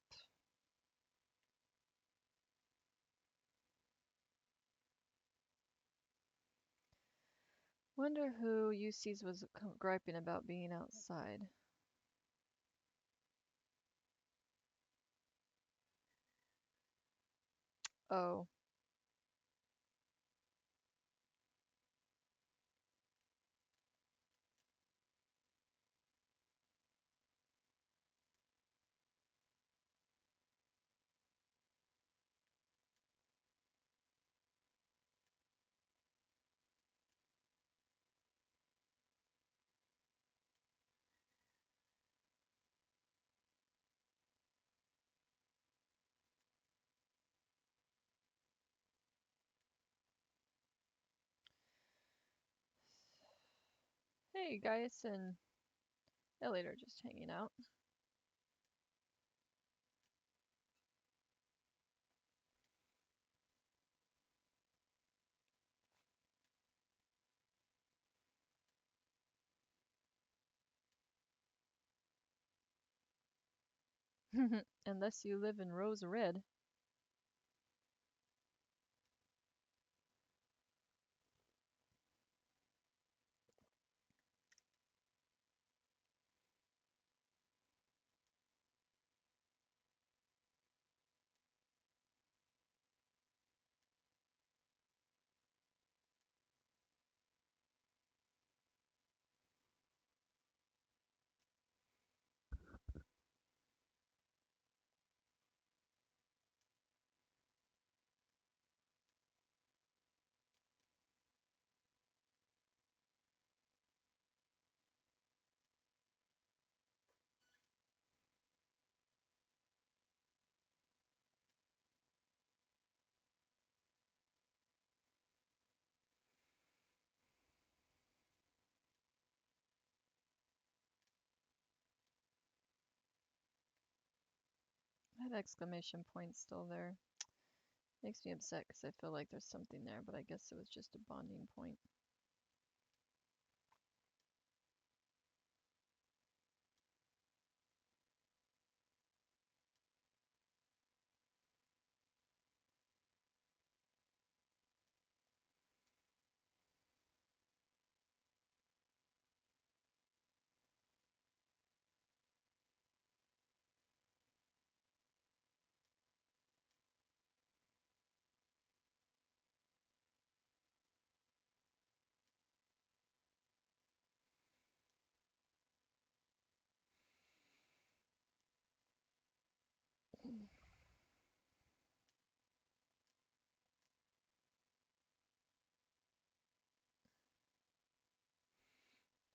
Wonder who UC's was griping about being outside. Oh, hey, Gaius and Elliot are just hanging out. Unless you live in Rose Red. That exclamation point's still there. Makes me upset because I feel like there's something there, but I guess it was just a bonding point.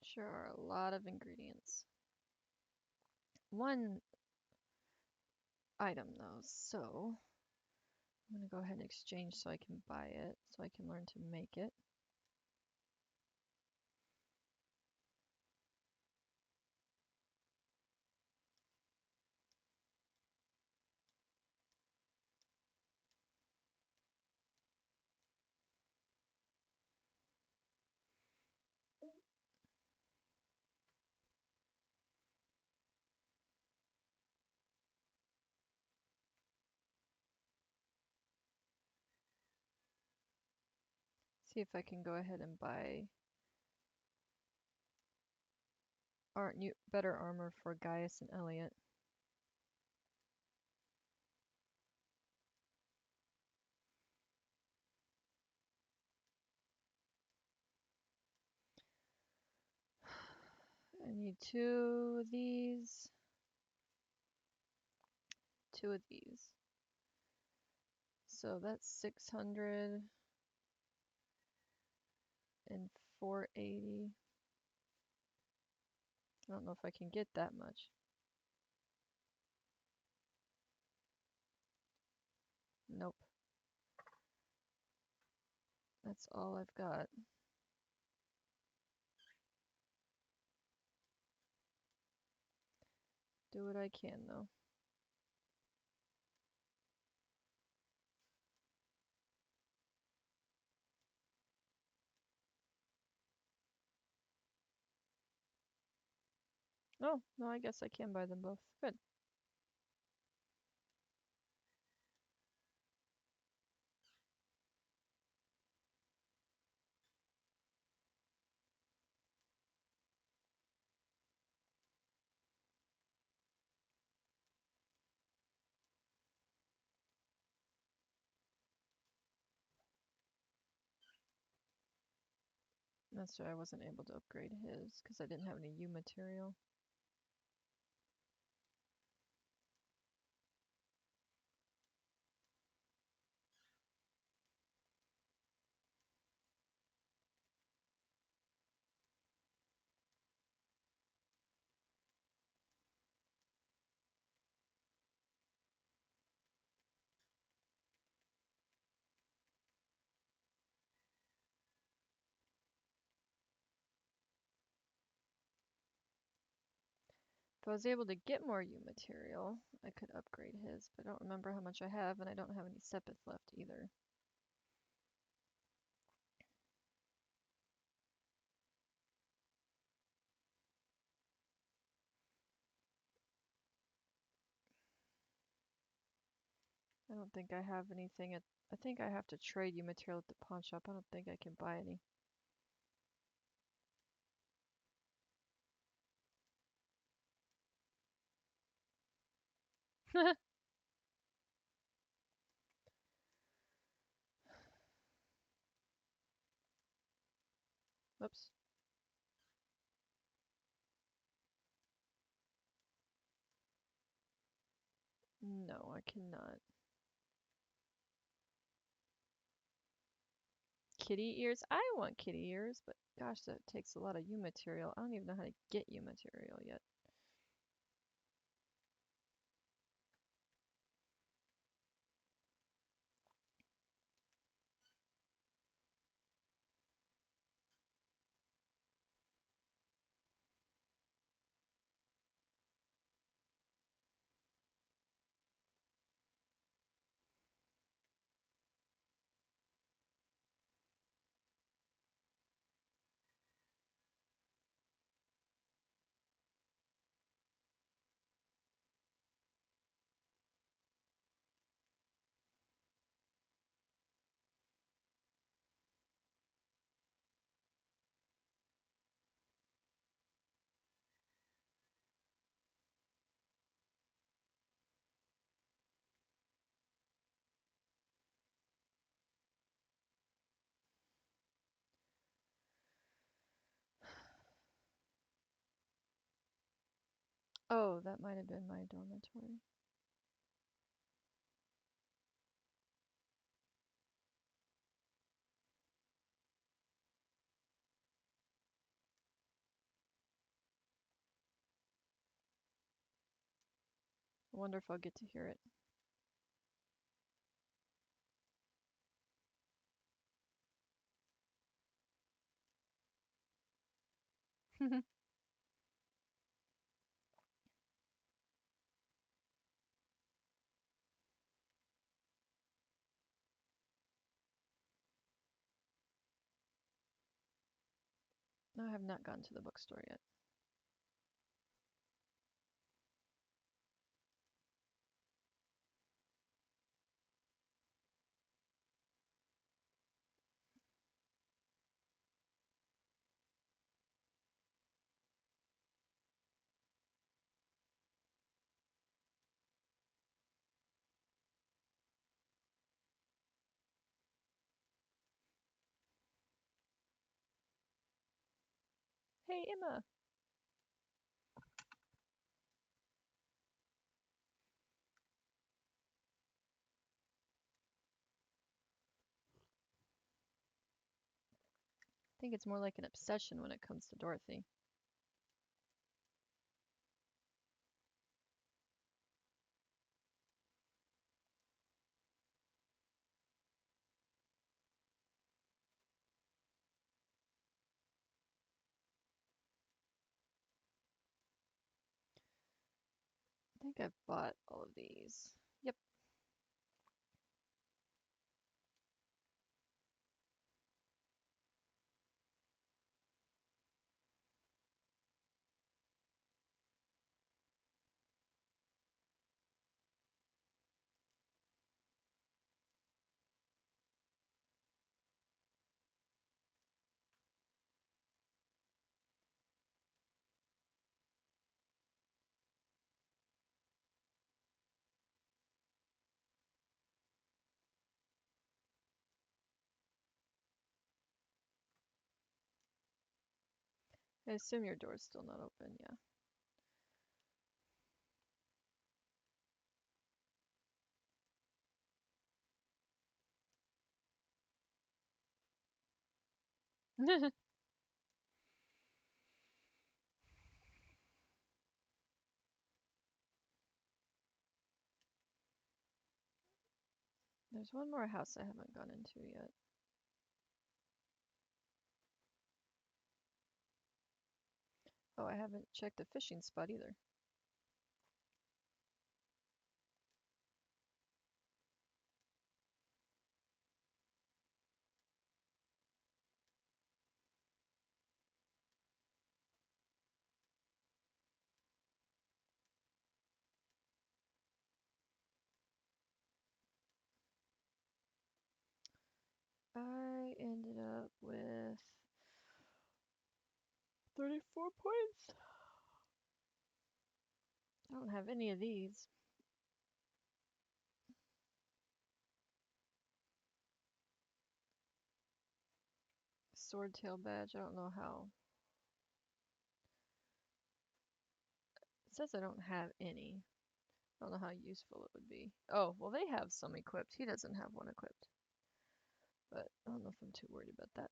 Sure are a lot of ingredients. One item though, so I'm gonna go ahead and exchange so I can buy it, so I can learn to make it. See if I can go ahead and buy better armor for Gaius and Elliot. I need two of these, two of these. So that's 600. and 480. I don't know if I can get that much. Nope. That's all I've got. Do what I can though. Oh, no, I guess I can buy them both. Good. That's why I wasn't able to upgrade his, because I didn't have any U material. If I was able to get more U material, I could upgrade his, but I don't remember how much I have, and I don't have any Sepith left either. I don't think I have anything at... I think I have to trade U material at the pawn shop. I don't think I can buy any. Oops. No, I cannot. Kitty ears? I want kitty ears, but gosh, that takes a lot of U material. I don't even know how to get U material yet. Oh, that might have been my dormitory. I wonder if I'll get to hear it. No, I have not gone to the bookstore yet. Hey, Emma. think it's more like an obsession when it comes to Dorothy. I think I've bought all of these. Yep. I assume your door's still not open, yeah. There's one more house I haven't gone into yet. Oh, I haven't checked the fishing spot either. I ended up with 34 points. I don't have any of these. Swordtail badge, I don't know how. It says I don't have any. I don't know how useful it would be. Oh, well, they have some equipped. He doesn't have one equipped. But I don't know if I'm too worried about that.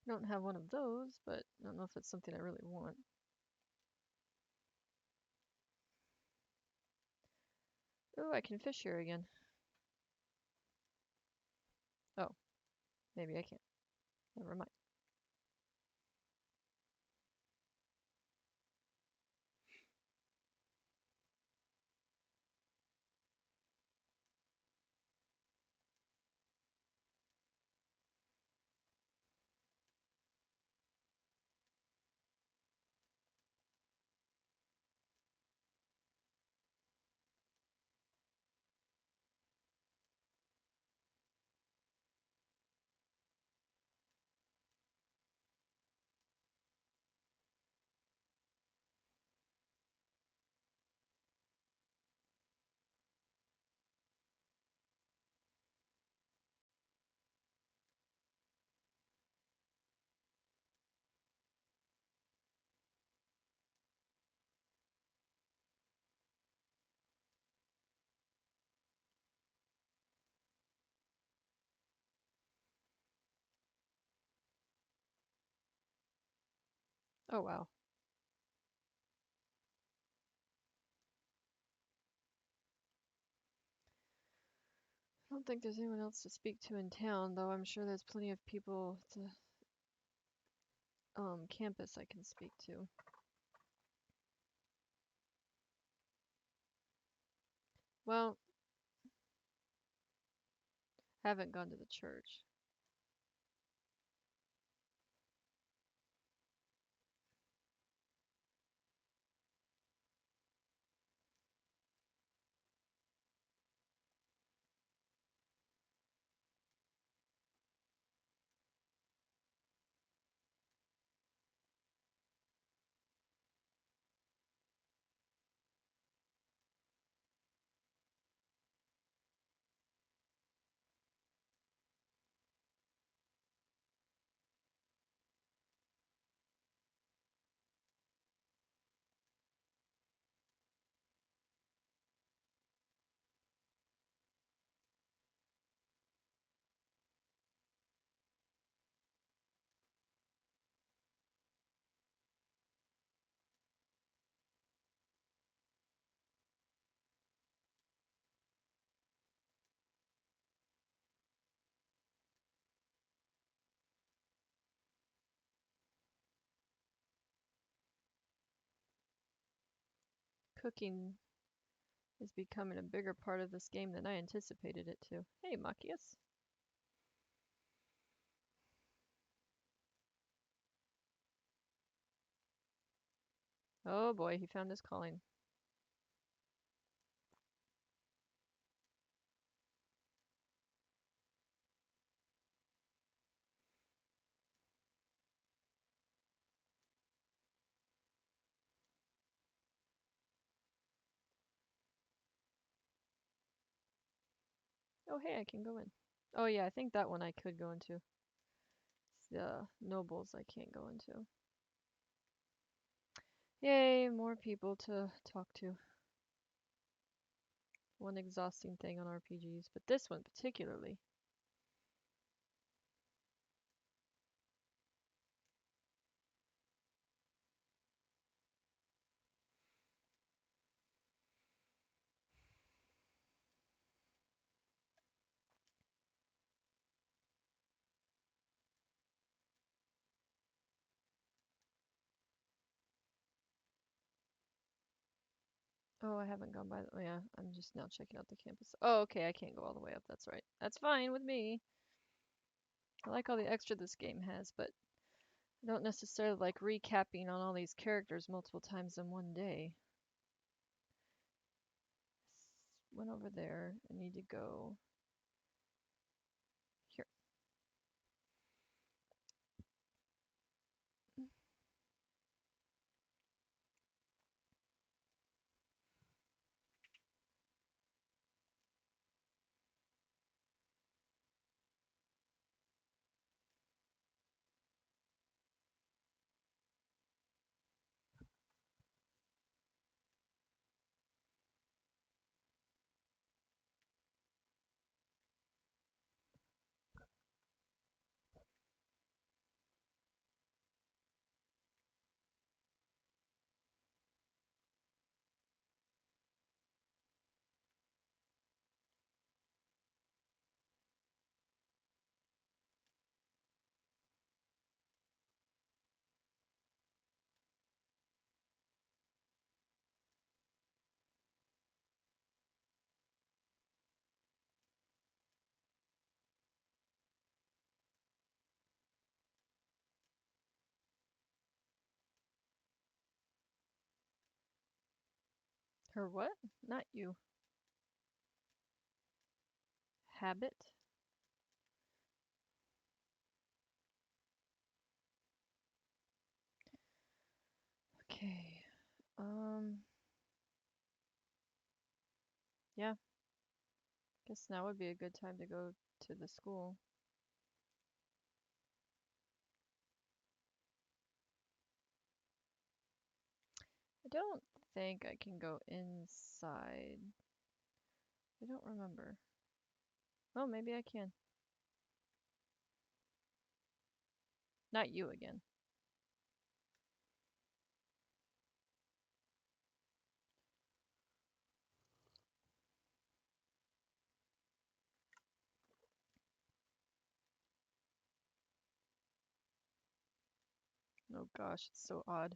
I don't have one of those, but I don't know if it's something I really want. Oh, I can fish here again. Oh, maybe I can't. Never mind. Oh, wow. I don't think there's anyone else to speak to in town, though I'm sure there's plenty of people at the campus I can speak to. Well, haven't gone to the church. cooking is becoming a bigger part of this game than I anticipated it to. Hey, Machias. Oh boy, he found his calling. Oh hey, I can go in. Oh yeah, I think that one I could go into. The nobles I can't go into. Yay, more people to talk to. One exhausting thing on RPGs, but this one particularly. Oh, I haven't gone by the. Oh, yeah, I'm just now checking out the campus. Oh, okay, I can't go all the way up. That's right. That's fine with me. I like all the extra this game has, but I don't necessarily like recapping on all these characters multiple times in one day. Went over there. I need to go here. Her what? Not you. Habit? Okay. Yeah. Guess now would be a good time to go to the school. I don't think I can go inside. I don't remember. Oh, maybe I can. Not you again. Oh gosh, it's so odd.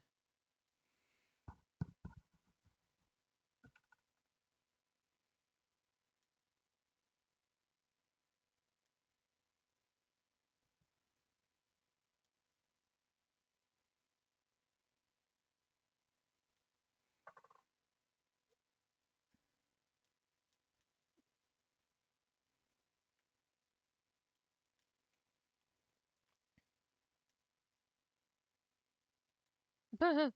I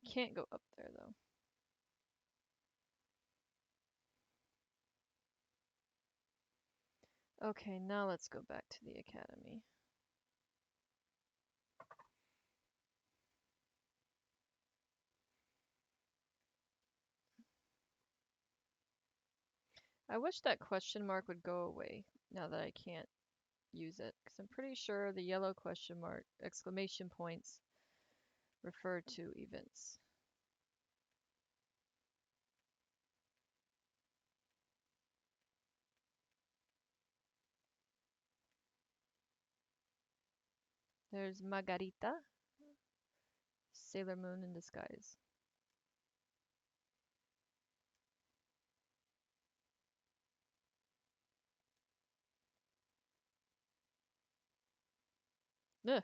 can't go up there though. Okay, now let's go back to the academy. I wish that question mark would go away now that I can't use it, because I'm pretty sure the yellow question mark exclamation points refer to events. There's Margarita, Sailor Moon in disguise. Ugh.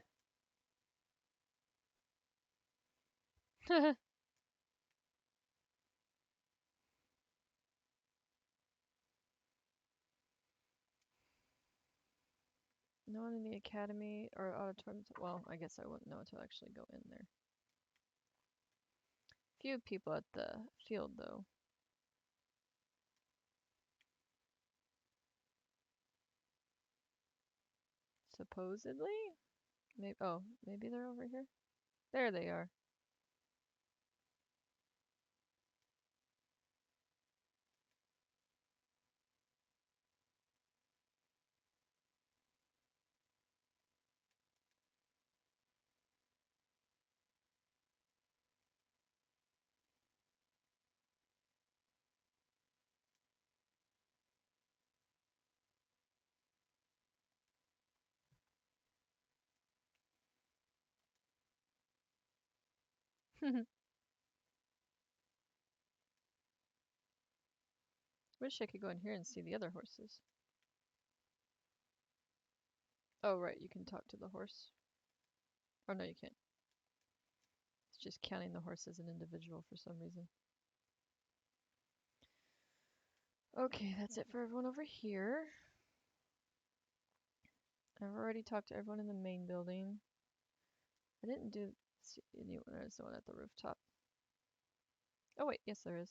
No one in the academy or auditorium. Well, I guess I wouldn't know to actually go in there. Few people at the field, though. Supposedly? Maybe. Oh, maybe they're over here. There they are. Wish I could go in here and see the other horses. Oh, right, you can talk to the horse. Oh, no, you can't. It's just counting the horse as an individual for some reason. Okay, that's it for everyone over here. I've already talked to everyone in the main building. I didn't do anyone. There's no one at the rooftop. Oh, wait, yes, there is.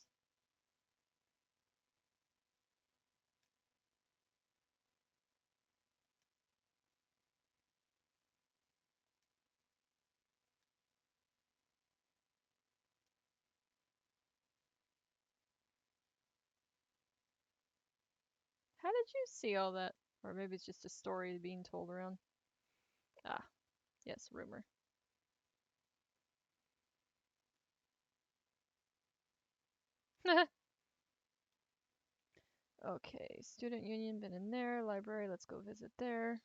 How did you see all that? Or maybe it's just a story being told around. Ah, yes, rumor. Okay, student union, been in there. Library, let's go visit there.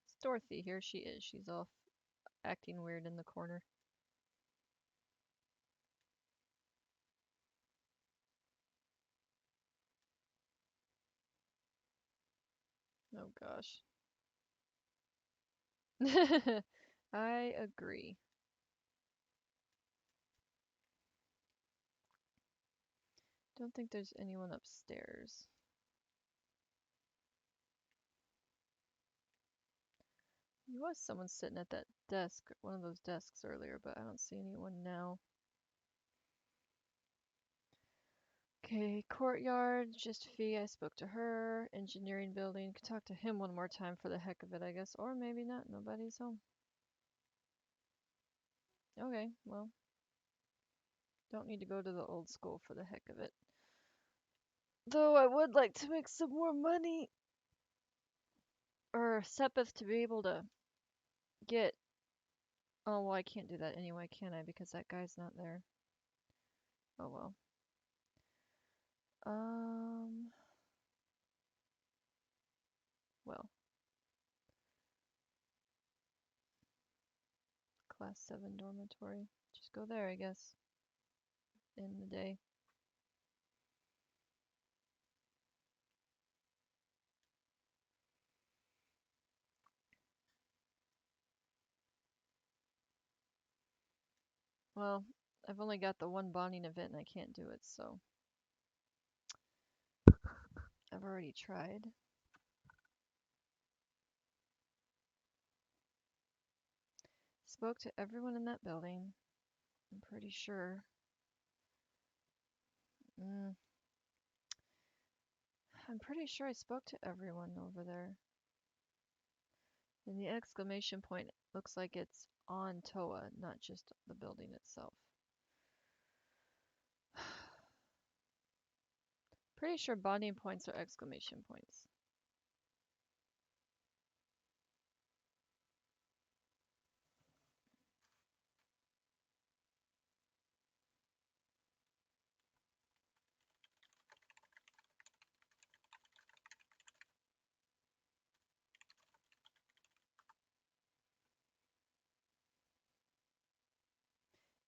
It's Dorothy. Here she is. She's off acting weird in the corner. Oh gosh. I agree. Don't think there's anyone upstairs. There was someone sitting at that desk, one of those desks earlier, but I don't see anyone now. Okay, courtyard, just Fee. I spoke to her. Engineering building. Could talk to him one more time for the heck of it, I guess. Or maybe not. Nobody's home. Okay, well. Don't need to go to the old school for the heck of it. Though I would like to make some more money. Or Sepith to be able to get. Oh, well, I can't do that anyway, can I? Because that guy's not there. Oh, well. Um. Well. Class 7 dormitory. Just go there, I guess. In the day. Well, I've only got the one bonding event and I can't do it, so I've already tried. Spoke to everyone in that building. I'm pretty sure. Mm, I'm pretty sure I spoke to everyone over there. And the exclamation point looks like it's on Toa, not just the building itself. Pretty sure bonding points are exclamation points.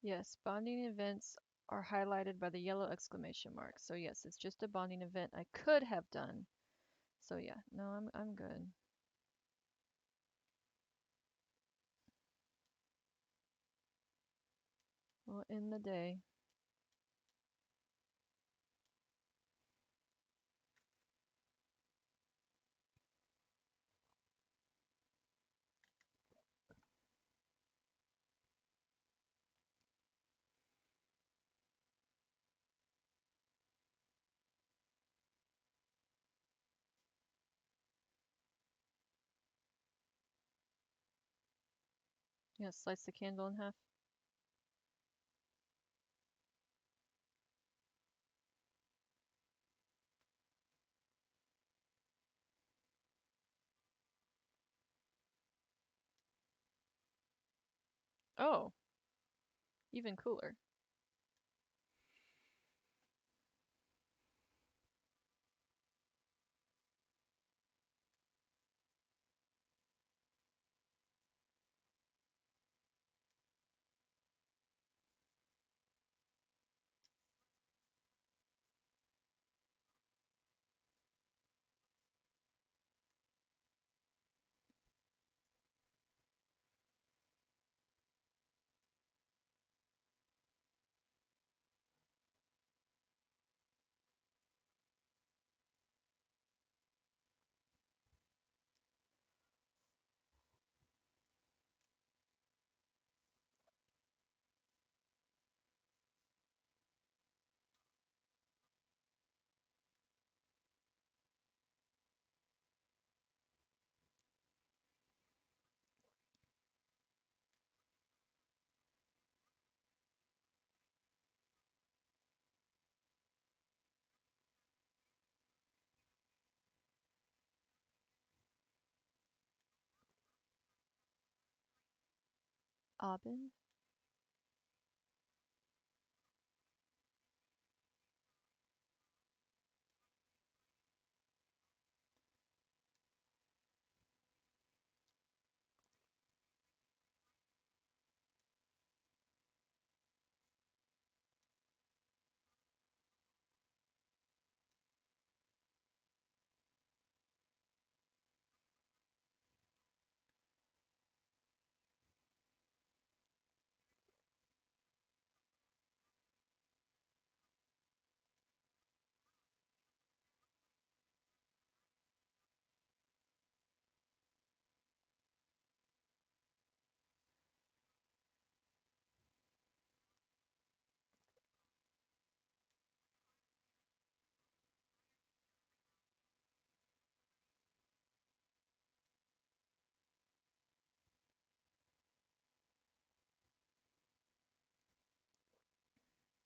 Yes, bonding events are highlighted by the yellow exclamation mark. So yes, it's just a bonding event I could have done. So yeah, no, I'm good. We'll end the day. Yeah, slice the candle in half. Oh, even cooler. Aubin?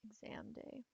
Exam day.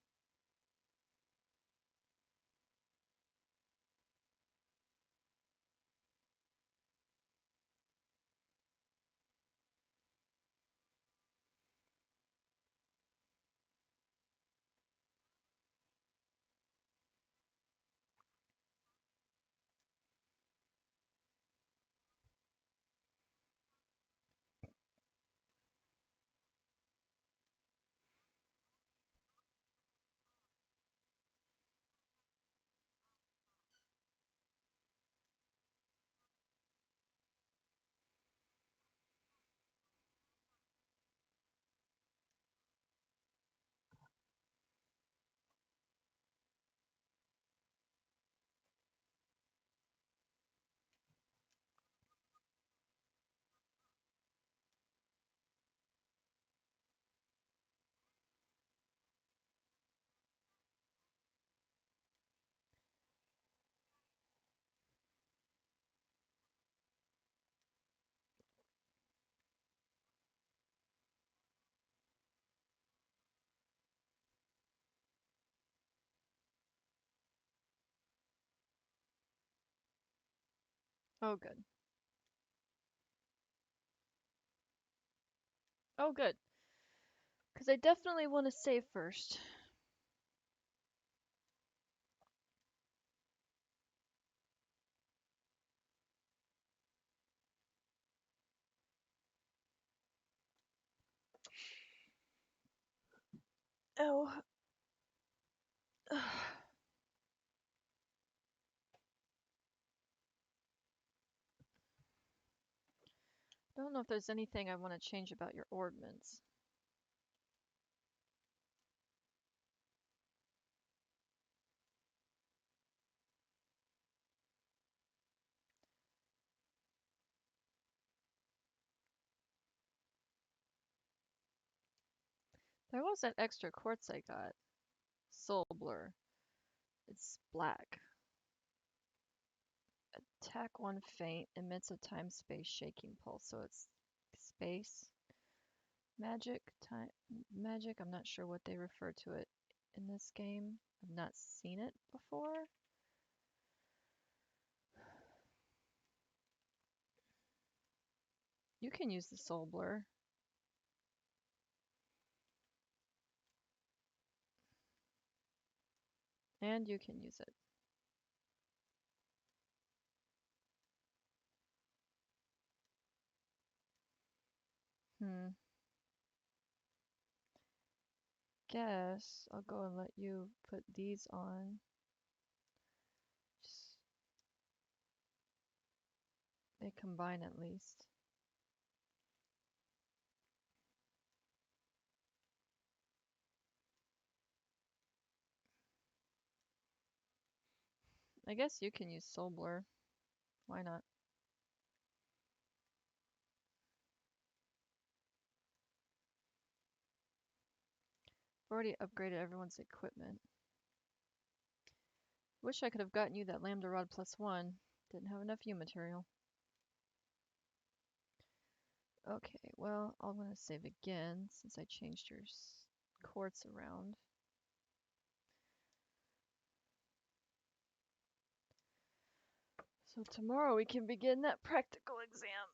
Oh, good. Oh, good. Because I definitely want to save first. Oh. Don't know if there's anything I want to change about your ordnance. There was that extra quartz I got. Soul Blur. It's black. Attack one faint, emits a time-space shaking pulse. So it's space. Magic, I'm not sure what they refer to it in this game. I've not seen it before. You can use the Soul Blur. And you can use it. Hmm. Guess I'll go and let you put these on. Just, they combine at least. I guess you can use Soul Blur. Why not? I've already upgraded everyone's equipment. Wish I could have gotten you that Lambda Rod +1. Didn't have enough U material. Okay, well, I'm going to save again since I changed your quartz around. So tomorrow we can begin that practical exam.